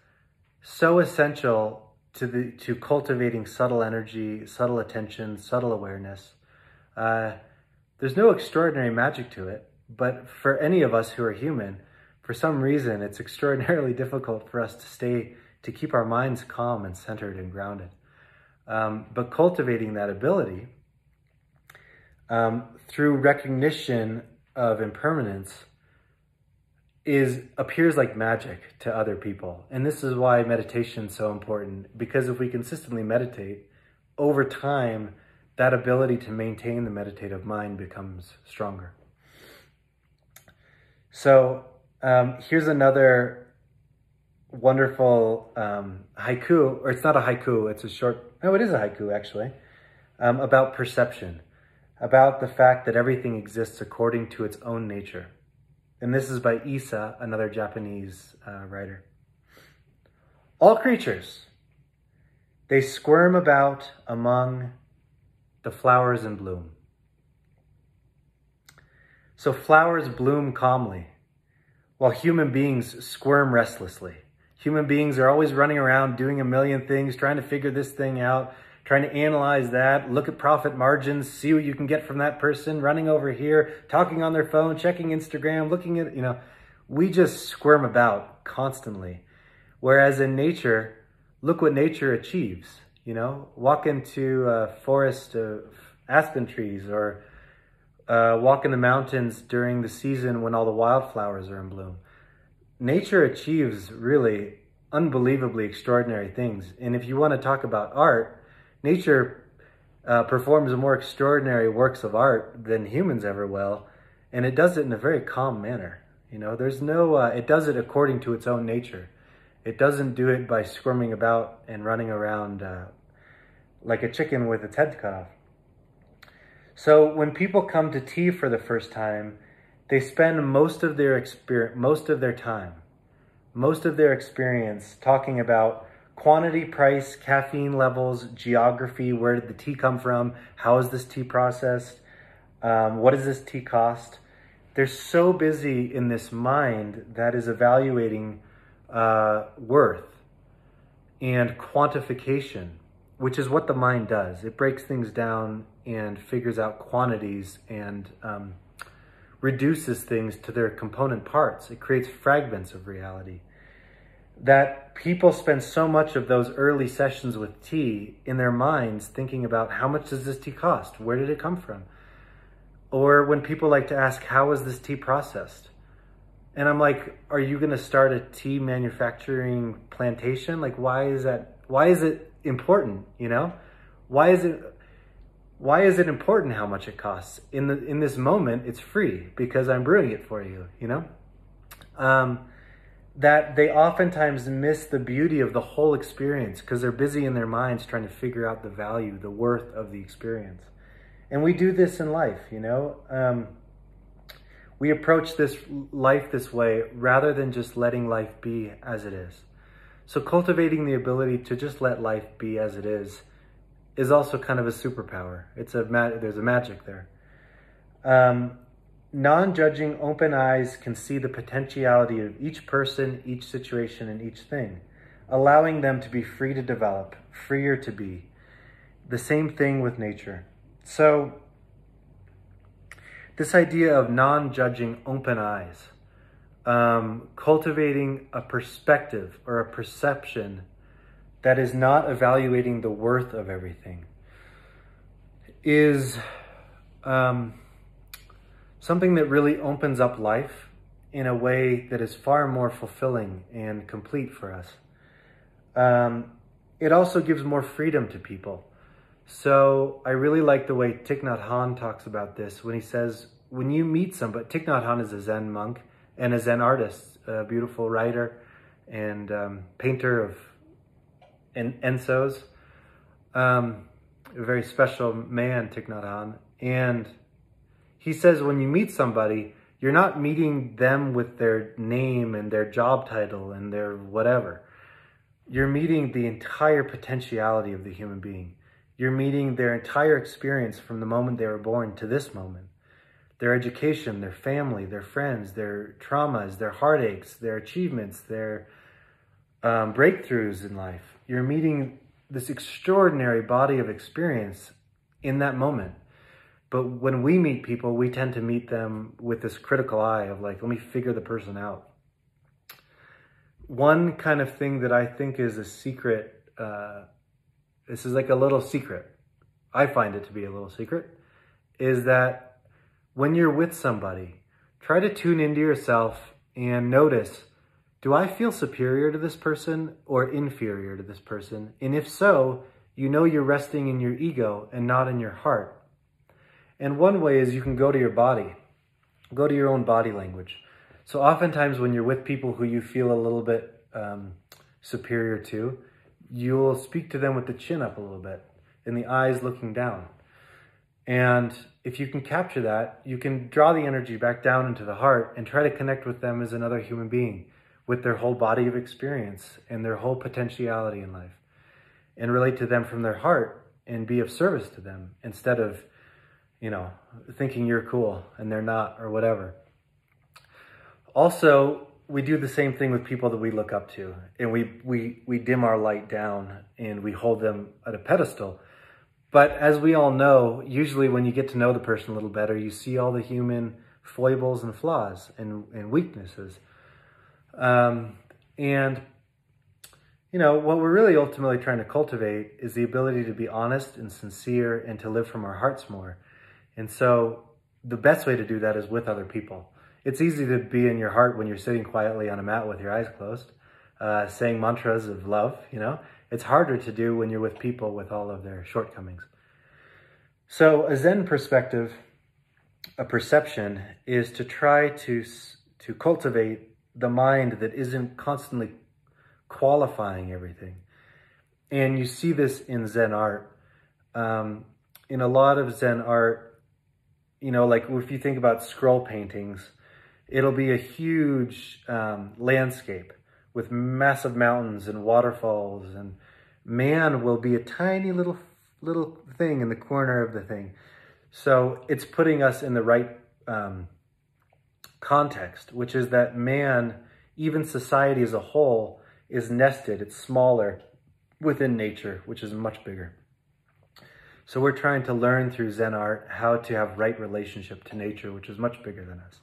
Speaker 1: so essential to cultivating subtle energy, subtle attention, subtle awareness. There's no extraordinary magic to it, but for any of us who are human, for some reason, it's extraordinarily difficult for us to keep our minds calm and centered and grounded. But cultivating that ability through recognition of impermanence appears like magic to other people. And this is why meditation is so important, because if we consistently meditate, over time, that ability to maintain the meditative mind becomes stronger. So here's another wonderful haiku, or it's not a haiku, it's a short, no, it is a haiku actually, about perception, about the fact that everything exists according to its own nature. And this is by Isa, another Japanese writer. All creatures, they squirm about among the flowers in bloom. So flowers bloom calmly, while human beings squirm restlessly. Human beings are always running around doing a million things, trying to figure this thing out, trying to analyze that, look at profit margins, see what you can get from that person, running over here, talking on their phone, checking Instagram, looking at, we just squirm about constantly. Whereas in nature, look what nature achieves, walk into a forest of aspen trees, or walk in the mountains during the season when all the wildflowers are in bloom. Nature achieves really unbelievably extraordinary things. And if you want to talk about art, nature performs more extraordinary works of art than humans ever will. And it does it in a very calm manner. There's no, it does it according to its own nature. It doesn't do it by squirming about and running around like a chicken with its head cut off. So when people come to tea for the first time, they spend most of their experience talking about quantity, price, caffeine levels, geography, where did the tea come from, how is this tea processed, what does this tea cost? They're so busy in this mind that is evaluating worth and quantification, which is what the mind does. It breaks things down and figures out quantities and reduces things to their component parts. It creates fragments of reality. That people spend so much of those early sessions with tea in their minds thinking about how much does this tea cost? Where did it come from? Or when people like to ask, how is this tea processed? And I'm like, are you going to start a tea manufacturing plantation? Like, why is it important? Why is it important how much it costs? In this moment, it's free because I'm brewing it for you, that they oftentimes miss the beauty of the whole experience because they're busy in their minds trying to figure out the value, the worth of the experience. And we do this in life, we approach this life this way rather than just letting life be as it is. So cultivating the ability to just let life be as it is also kind of a superpower. There's a magic there. Non-judging open eyes can see the potentiality of each person, each situation, and each thing, allowing them to be free to develop, freer to be. The same thing with nature. So this idea of non-judging open eyes, cultivating a perspective or a perception that is not evaluating the worth of everything, is something that really opens up life in a way that is far more fulfilling and complete for us. It also gives more freedom to people. So I really like the way Thich Nhat Hanh talks about this when he says, when you meet somebody, Thich Nhat Hanh is a Zen monk and a Zen artist, a beautiful writer and painter of ensos, a very special man, Thich Nhat Hanh. And he says when you meet somebody, you're not meeting them with their name and their job title and their whatever. You're meeting the entire potentiality of the human being. You're meeting their entire experience from the moment they were born to this moment. Their education, their family, their friends, their traumas, their heartaches, their achievements, their breakthroughs in life. You're meeting this extraordinary body of experience in that moment. But when we meet people, we tend to meet them with this critical eye of like, let me figure the person out. One kind of thing that I think is a secret, this is like a little secret. I find it to be a little secret, is that when you're with somebody, try to tune into yourself and notice, do I feel superior to this person or inferior to this person? And if so, you know you're resting in your ego and not in your heart. And one way is you can go to your body, go to your own body language. So oftentimes when you're with people who you feel a little bit superior to, you'll speak to them with the chin up a little bit and the eyes looking down. And if you can capture that, you can draw the energy back down into the heart and try to connect with them as another human being with their whole body of experience and their whole potentiality in life, and relate to them from their heart and be of service to them instead of, thinking you're cool and they're not or whatever. Also, we do the same thing with people that we look up to, and we dim our light down and we hold them at a pedestal. But as we all know, usually when you get to know the person a little better, you see all the human foibles and flaws and weaknesses. What we're really ultimately trying to cultivate is the ability to be honest and sincere and to live from our hearts more. And so the best way to do that is with other people. It's easy to be in your heart when you're sitting quietly on a mat with your eyes closed, saying mantras of love, It's harder to do when you're with people with all of their shortcomings. So a Zen perspective, a perception, is to try to cultivate the mind that isn't constantly qualifying everything. And you see this in Zen art. In a lot of Zen art, like if you think about scroll paintings, it'll be a huge landscape with massive mountains and waterfalls, and man will be a tiny little thing in the corner of the thing. So it's putting us in the right context, which is that man, even society as a whole, is nested. It's smaller within nature, which is much bigger. So we're trying to learn through Zen art how to have right relationship to nature, which is much bigger than us.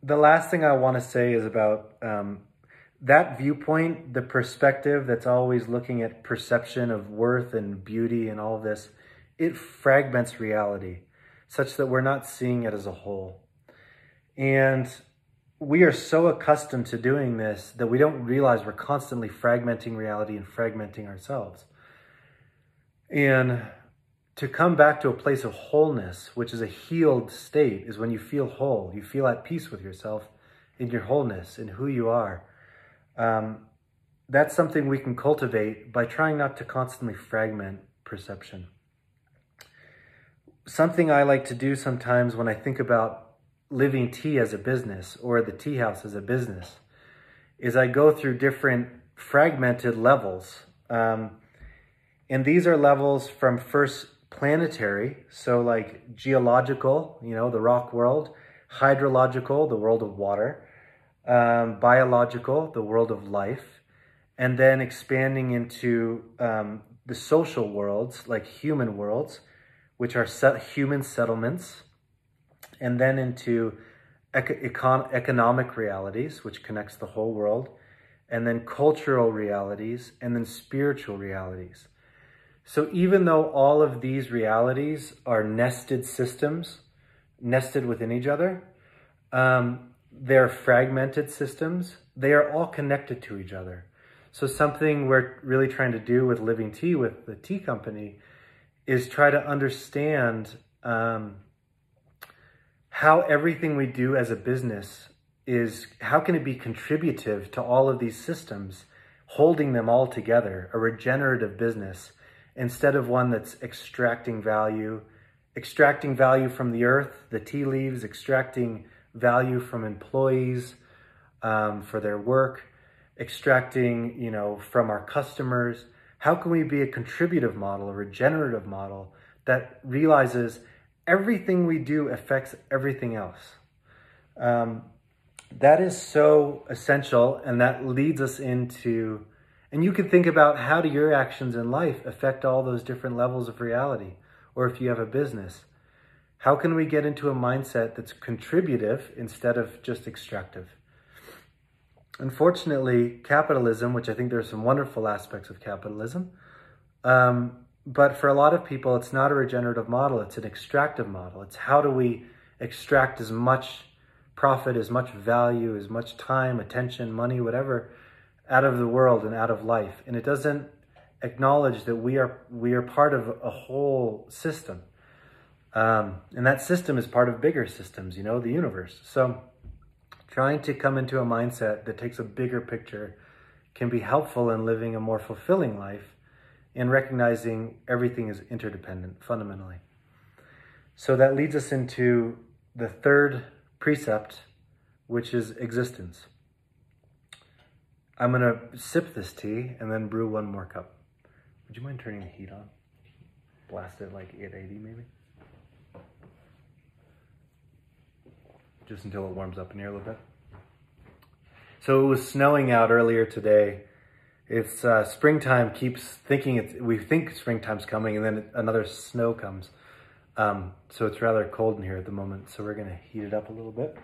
Speaker 1: The last thing I want to say is about that viewpoint, the perspective that's always looking at perception of worth and beauty and all of this. It fragments reality such that we're not seeing it as a whole. And we are so accustomed to doing this that we don't realize we're constantly fragmenting reality and fragmenting ourselves. And to come back to a place of wholeness, which is a healed state, is when you feel whole. You feel at peace with yourself in your wholeness, in who you are. That's something we can cultivate by trying not to constantly fragment perception. Something I like to do sometimes when I think about living tea as a business or the tea house as a business is I go through different fragmented levels. And these are levels from first planetary, so like geological, the rock world, hydrological, the world of water, biological, the world of life, and then expanding into the social worlds, like human worlds, which are human settlements, and then into economic realities, which connects the whole world, and then cultural realities, and then spiritual realities. So even though all of these realities are nested systems, nested within each other, they're fragmented systems, they are all connected to each other. So something we're really trying to do with Living Tea, with the tea company, is try to understand how everything we do as a business is, how can it be contributive to all of these systems, holding them all together, a regenerative business, instead of one that's extracting value from the earth, the tea leaves, extracting value from employees for their work, extracting, from our customers. How can we be a contributive model, a regenerative model that realizes everything we do affects everything else? That is so essential, and that leads us into, and you can think about, how do your actions in life affect all those different levels of reality? Or if you have a business, how can we get into a mindset that's contributive instead of just extractive? Unfortunately, capitalism, which I think there are some wonderful aspects of capitalism, But for a lot of people, it's not a regenerative model, it's an extractive model. It's how do we extract as much profit, as much value, as much time, attention, money, whatever, out of the world and out of life. And it doesn't acknowledge that we are part of a whole system. And that system is part of bigger systems, the universe. So trying to come into a mindset that takes a bigger picture can be helpful in living a more fulfilling life and recognizing everything is interdependent fundamentally. So that leads us into the third precept, which is existence. I'm going to sip this tea and then brew one more cup. Would you mind turning the heat on? Blast it like 880 maybe? Just until it warms up in here a little bit. So it was snowing out earlier today. It's springtime keeps thinking we think springtime's coming and then another snow comes. So it's rather cold in here at the moment. So we're going to heat it up a little bit.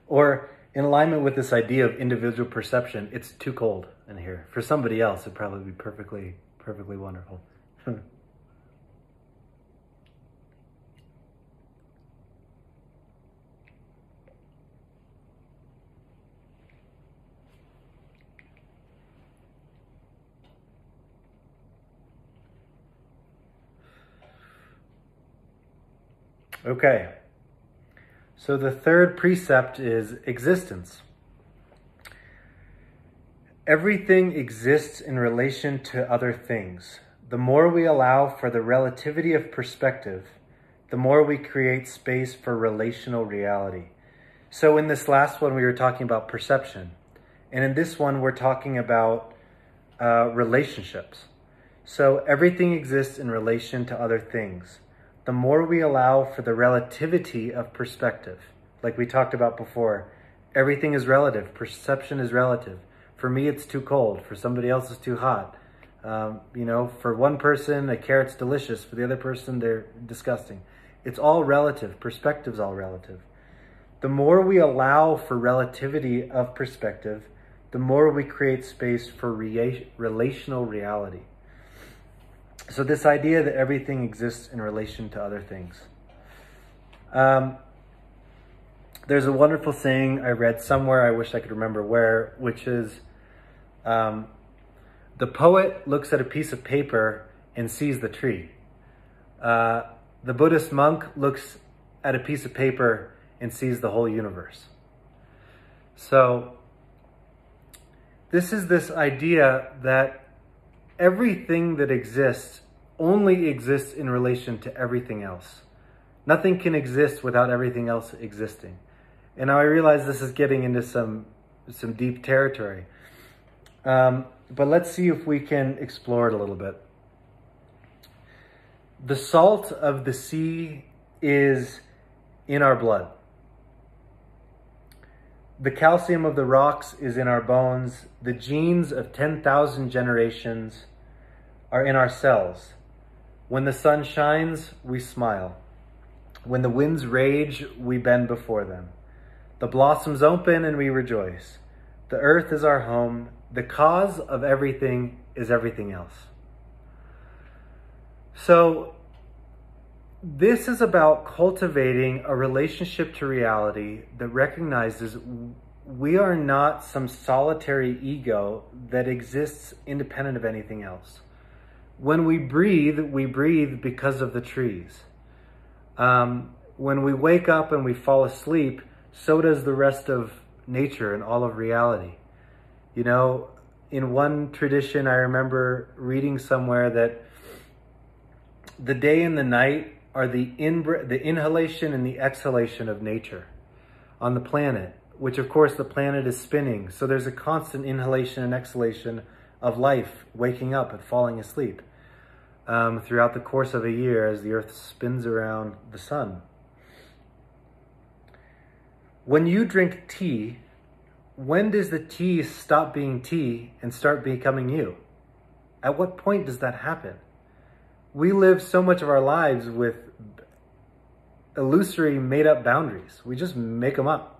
Speaker 1: Or in alignment with this idea of individual perception, it's too cold in here. For somebody else, it'd probably be perfectly wonderful. Okay. So the third precept is existence. Everything exists in relation to other things. The more we allow for the relativity of perspective, the more we create space for relational reality. So in this last one, we were talking about perception. And in this one, we're talking about relationships. So everything exists in relation to other things. The more we allow for the relativity of perspective, like we talked about before, everything is relative. Perception is relative. For me, it's too cold. For somebody else, it's too hot. For one person, a carrot's delicious. For the other person, they're disgusting. It's all relative. Perspective's all relative. The more we allow for relativity of perspective, the more we create space for relational reality. So this idea that everything exists in relation to other things. There's a wonderful saying I read somewhere, I wish I could remember where, which is, the poet looks at a piece of paper and sees the tree. The Buddhist monk looks at a piece of paper and sees the whole universe. So this is this idea that everything that exists only exists in relation to everything else. Nothing can exist without everything else existing. And now I realize this is getting into some deep territory. But let's see if we can explore it a little bit. The salt of the sea is in our blood. The calcium of the rocks is in our bones. The genes of 10,000 generations are in our cells. When the sun shines, we smile. When the winds rage, we bend before them. The blossoms open and we rejoice. The earth is our home. The cause of everything is everything else. So this is about cultivating a relationship to reality that recognizes we are not some solitary ego that exists independent of anything else. When we breathe because of the trees. When we wake up and we fall asleep, so does the rest of nature and all of reality. In one tradition, I remember reading somewhere that the day and the night are the inhalation and the exhalation of nature on the planet, which of course the planet is spinning. So there's a constant inhalation and exhalation of life, waking up and falling asleep throughout the course of a year as the earth spins around the sun. When you drink tea, when does the tea stop being tea and start becoming you? At what point does that happen? We live so much of our lives with illusory, made-up boundaries. We just make them up.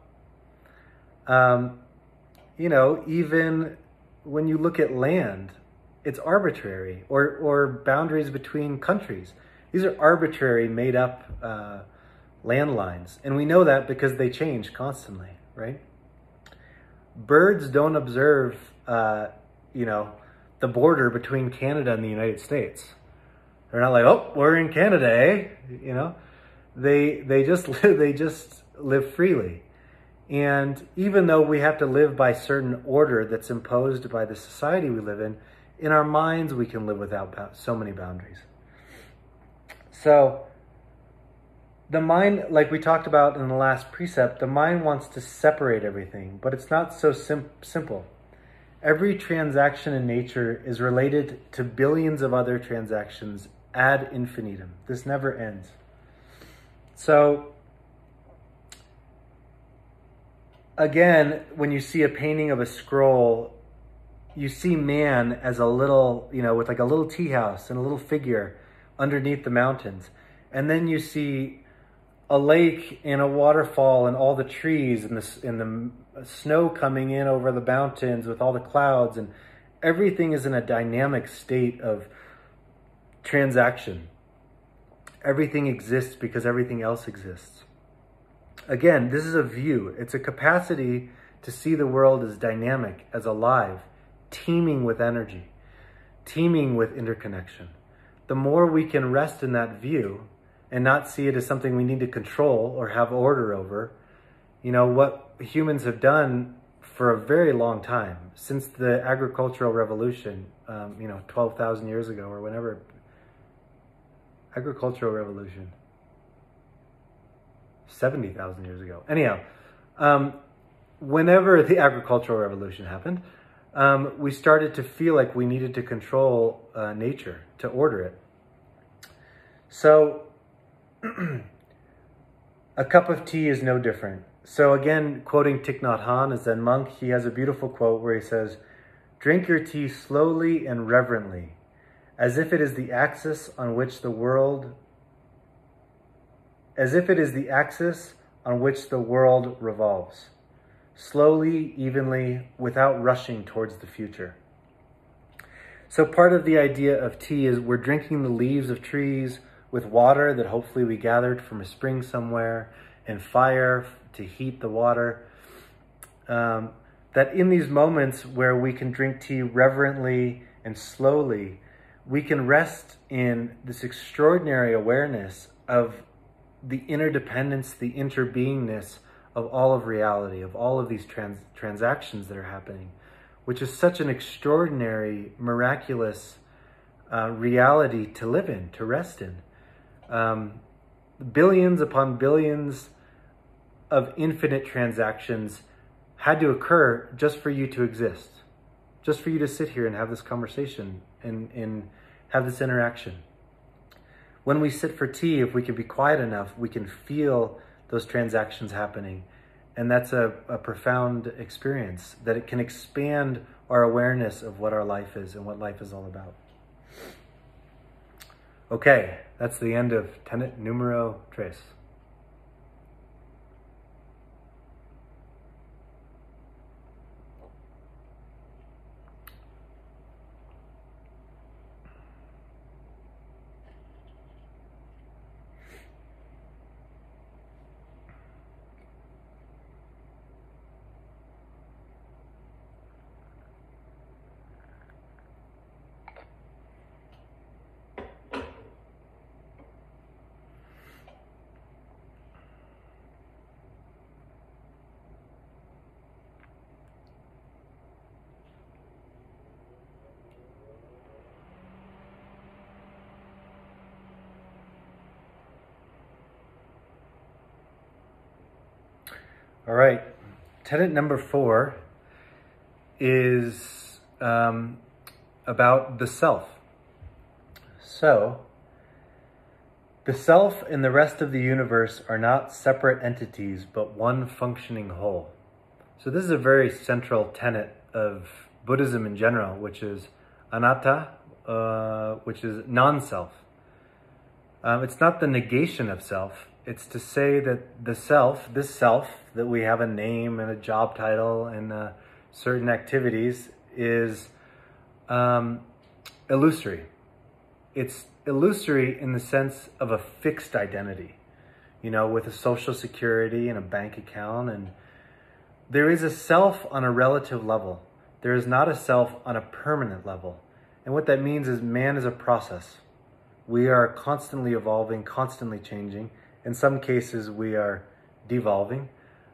Speaker 1: You know, even when you look at land, it's arbitrary, or boundaries between countries. These are arbitrary, made-up landlines. And we know that because they change constantly, right? Birds don't observe, you know, the border between Canada and the United States. They're not like, oh, we're in Canada, eh? You know, they just live freely. And even though we have to live by certain order that's imposed by the society we live in our minds we can live without so many boundaries. So the mind, like we talked about in the last precept, the mind wants to separate everything, but it's not so simple. Every transaction in nature is related to billions of other transactions ad infinitum. This never ends. So again, when you see a painting of a scroll, you see man as a little, you know, with like a little tea house and a little figure underneath the mountains. And then you see a lake and a waterfall and all the trees and the snow coming in over the mountains with all the clouds, and everything is in a dynamic state of transaction. Everything exists because everything else exists. Again, this is a view. It's a capacity to see the world as dynamic, as alive, teeming with energy, teeming with interconnection. The more we can rest in that view and not see it as something we need to control or have order over, you know, what humans have done for a very long time, since the agricultural revolution, you know, 12,000 years ago or whenever, agricultural revolution, 70,000 years ago. Anyhow, whenever the agricultural revolution happened, we started to feel like we needed to control nature, to order it. So a cup of tea is no different. So again, quoting Thich Nhat Hanh, a Zen monk, he has a beautiful quote where he says, "Drink your tea slowly and reverently, as if it is the axis on which the world revolves. Slowly, evenly, without rushing towards the future." So part of the idea of tea is we're drinking the leaves of trees with water that hopefully we gathered from a spring somewhere, and fire to heat the water. That in these moments where we can drink tea reverently and slowly, we can rest in this extraordinary awareness of the interdependence, the interbeingness of all of reality, of all of these transactions that are happening, which is such an extraordinary, miraculous reality to live in, to rest in. Billions upon billions of infinite transactions had to occur just for you to exist, just for you to sit here and have this conversation and have this interaction. When we sit for tea, if we can be quiet enough, we can feel those transactions happening. And that's a profound experience, that it can expand our awareness of what our life is and what life is all about. Okay, that's the end of tenet numero tres. All right, tenet number 4 is about the self. So, the self and the rest of the universe are not separate entities, but one functioning whole. So this is a very central tenet of Buddhism in general, which is anatta, which is non-self. It's not the negation of self. It's to say that the self, this self, that we have a name and a job title and certain activities, is illusory. It's illusory in the sense of a fixed identity, with a social security and a bank account. And there is a self on a relative level. There is not a self on a permanent level. And what that means is man is a process. We are constantly evolving, constantly changing. In some cases, we are devolving.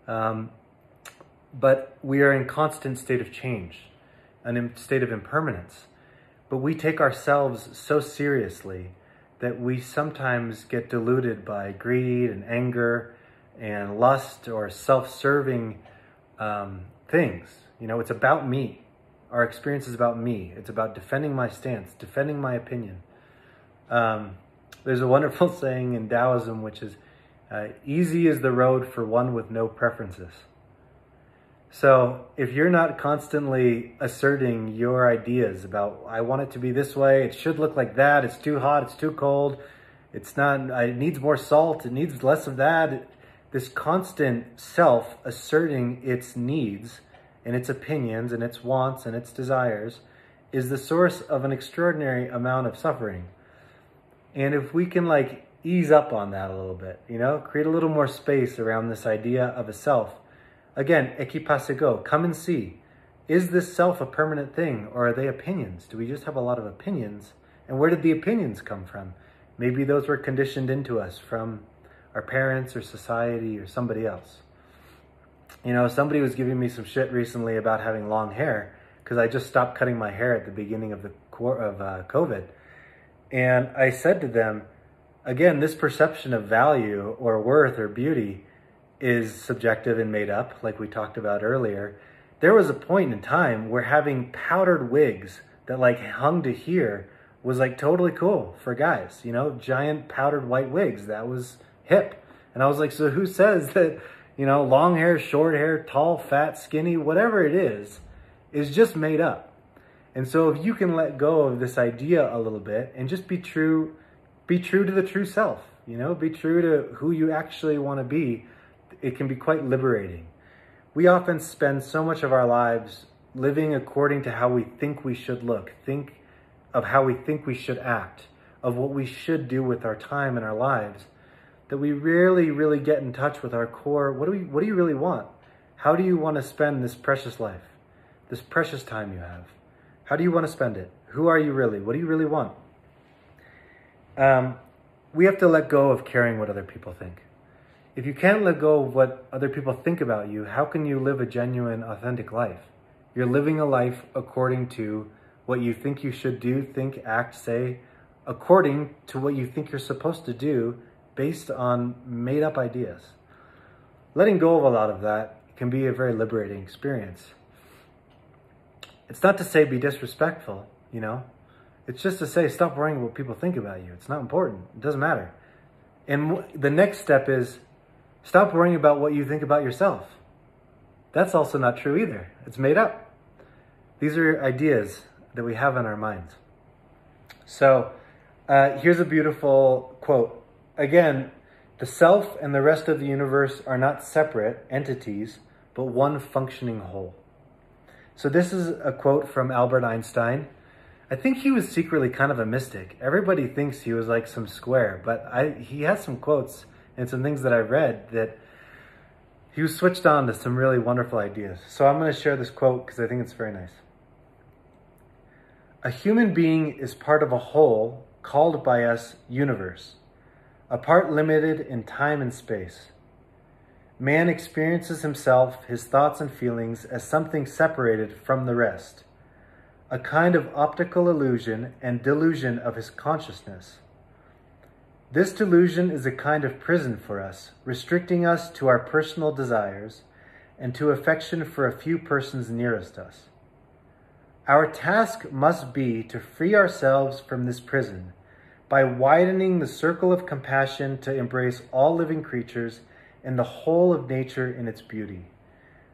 Speaker 1: But we are in constant state of change, a state of impermanence. But we take ourselves so seriously that we sometimes get deluded by greed and anger and lust or self-serving things. It's about me. Our experience is about me. It's about defending my stance, defending my opinion. There's a wonderful saying in Taoism, which is, easy is the road for one with no preferences. So if you're not constantly asserting your ideas about, I want it to be this way, it should look like that, it's too hot, it's too cold, it needs more salt, it needs less of that. This constant self asserting its needs and its opinions and its wants and its desires is the source of an extraordinary amount of suffering. And if we can ease up on that a little bit, create a little more space around this idea of a self. Again, equipassego, come and see. Is this self a permanent thing, or are they opinions? Do we just have a lot of opinions? And where did the opinions come from? Maybe those were conditioned into us from our parents or society or somebody else. Somebody was giving me some shit recently about having long hair because I just stopped cutting my hair at the beginning of COVID. And I said to them, again, this perception of value or worth or beauty is subjective and made up, like we talked about earlier. There was a point in time where having powdered wigs that hung to here was totally cool for guys, giant powdered white wigs. That was hip. And I was like, so who says that, long hair, short hair, tall, fat, skinny, whatever it is just made up. And so if you can let go of this idea a little bit and just be true to the true self, be true to who you actually want to be, it can be quite liberating. We often spend so much of our lives living according to how we think we should look, think of how we think we should act, of what we should do with our time and our lives, that we rarely really get in touch with our core. What do you really want? How do you want to spend this precious life, this precious time you have? How do you want to spend it? Who are you really? What do you really want? We have to let go of caring what other people think. If you can't let go of what other people think about you, how can you live a genuine, authentic life? You're living a life according to what you think you should do, think, act, say, according to what you think you're supposed to do based on made-up ideas. Letting go of a lot of that can be a very liberating experience. It's not to say be disrespectful, It's just to say stop worrying what people think about you. It's not important. It doesn't matter. And the next step is stop worrying about what you think about yourself. That's also not true either. It's made up. These are ideas that we have in our minds. So here's a beautiful quote. Again, the self and the rest of the universe are not separate entities, but one functioning whole. So this is a quote from Albert Einstein. I think he was secretly kind of a mystic. Everybody thinks he was some square, but he has some quotes and some things that I read that he was switched on to some really wonderful ideas. So I'm going to share this quote because I think it's very nice. A human being is part of a whole called by us universe, a part limited in time and space. Man experiences himself, his thoughts and feelings as something separated from the rest, a kind of optical illusion and delusion of his consciousness. This delusion is a kind of prison for us, restricting us to our personal desires and to affection for a few persons nearest us. Our task must be to free ourselves from this prison by widening the circle of compassion to embrace all living creatures and the whole of nature in its beauty.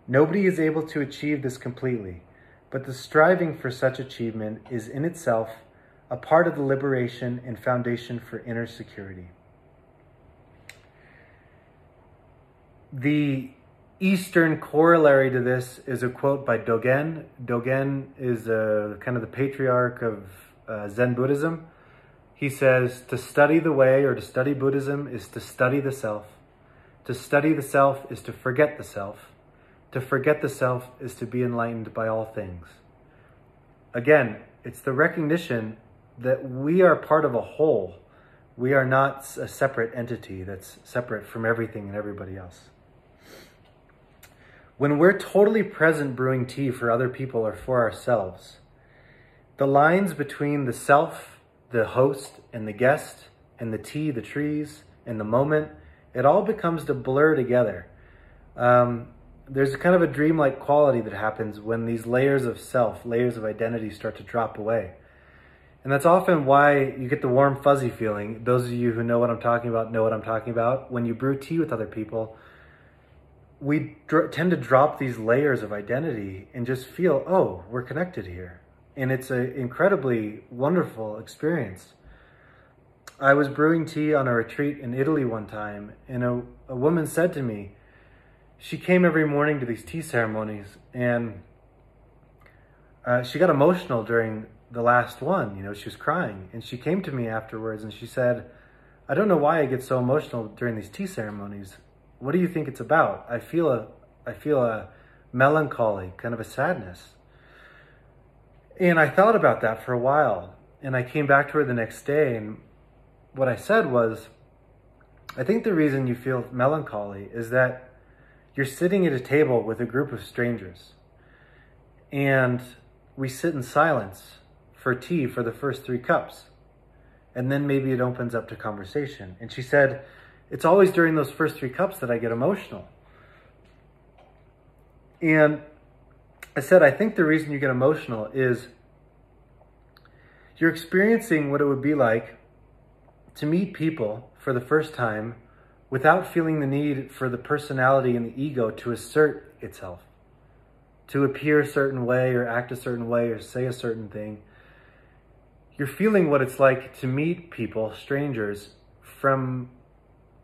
Speaker 1: Nobody is able to achieve this completely, but the striving for such achievement is in itself a part of the liberation and foundation for inner security. The Eastern corollary to this is a quote by Dogen. Dogen is kind of the patriarch of Zen Buddhism. He says, to study the way or to study Buddhism is to study the self. To study the self is to forget the self. To forget the self is to be enlightened by all things. Again, it's the recognition that we are part of a whole. We are not a separate entity that's separate from everything and everybody else. When we're totally present brewing tea for other people or for ourselves, the lines between the self, the host, and the guest, and the tea, the trees, and the moment, it all becomes to blur together. There's kind of a dreamlike quality that happens when these layers of self, layers of identity start to drop away. And that's often why you get the warm, fuzzy feeling. Those of you who know what I'm talking about know what I'm talking about. When you brew tea with other people, we tend to drop these layers of identity and just feel, oh, we're connected here. And it's an incredibly wonderful experience. I was brewing tea on a retreat in Italy one time, and a woman said to me, she came every morning to these tea ceremonies, and she got emotional during the last one. You know, she was crying, and she came to me afterwards and she said, I don't know why I get so emotional during these tea ceremonies. What do you think it's about? I feel a melancholy, kind of a sadness. And I thought about that for a while, and I came back to her the next day, and what I said was, I think the reason you feel melancholy is that you're sitting at a table with a group of strangers, and we sit in silence for tea for the first 3 cups, and then maybe it opens up to conversation. And she said, it's always during those first 3 cups that I get emotional. And I said, I think the reason you get emotional is you're experiencing what it would be like to meet people for the first time without feeling the need for the personality and the ego to assert itself, to appear a certain way or act a certain way or say a certain thing. You're feeling what it's like to meet people, strangers, from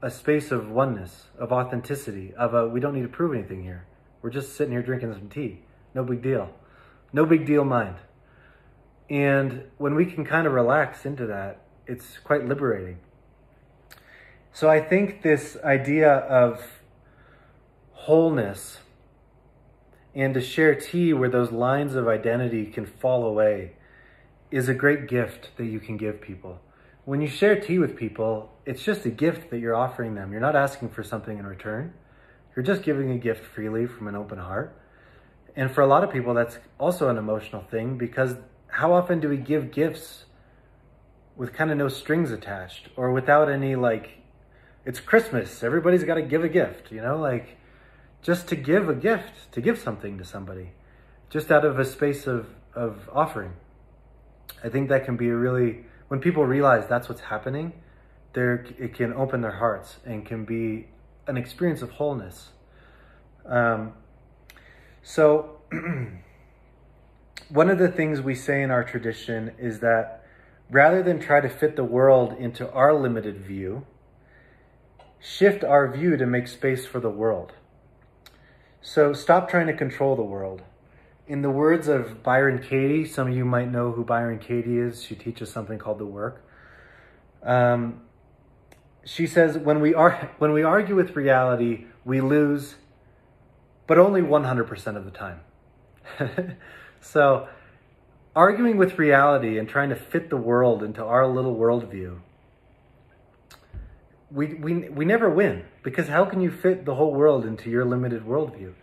Speaker 1: a space of oneness, of authenticity, of we don't need to prove anything here. We're just sitting here drinking some tea. No big deal. No big deal mind. And when we can kind of relax into that, it's quite liberating. So I think this idea of wholeness and to share tea where those lines of identity can fall away is a great gift that you can give people. When you share tea with people, it's just a gift that you're offering them. You're not asking for something in return. You're just giving a gift freely from an open heart. And for a lot of people, that's also an emotional thing, because how often do we give gifts with kind of no strings attached, or without any, like, it's Christmas, everybody's got to give a gift, you know, like just to give a gift, to give something to somebody, just out of a space of offering. I think that can be a really, when people realize that's what's happening, it can open their hearts and can be an experience of wholeness. So one of the things we say in our tradition is that rather than try to fit the world into our limited view, shift our view to make space for the world. So stop trying to control the world. In the words of Byron Katie, some of you might know who Byron Katie is. She teaches something called The Work. She says, when we argue with reality, we lose, but only 100% of the time. So arguing with reality and trying to fit the world into our little worldview, we never win, because how can you fit the whole world into your limited worldview?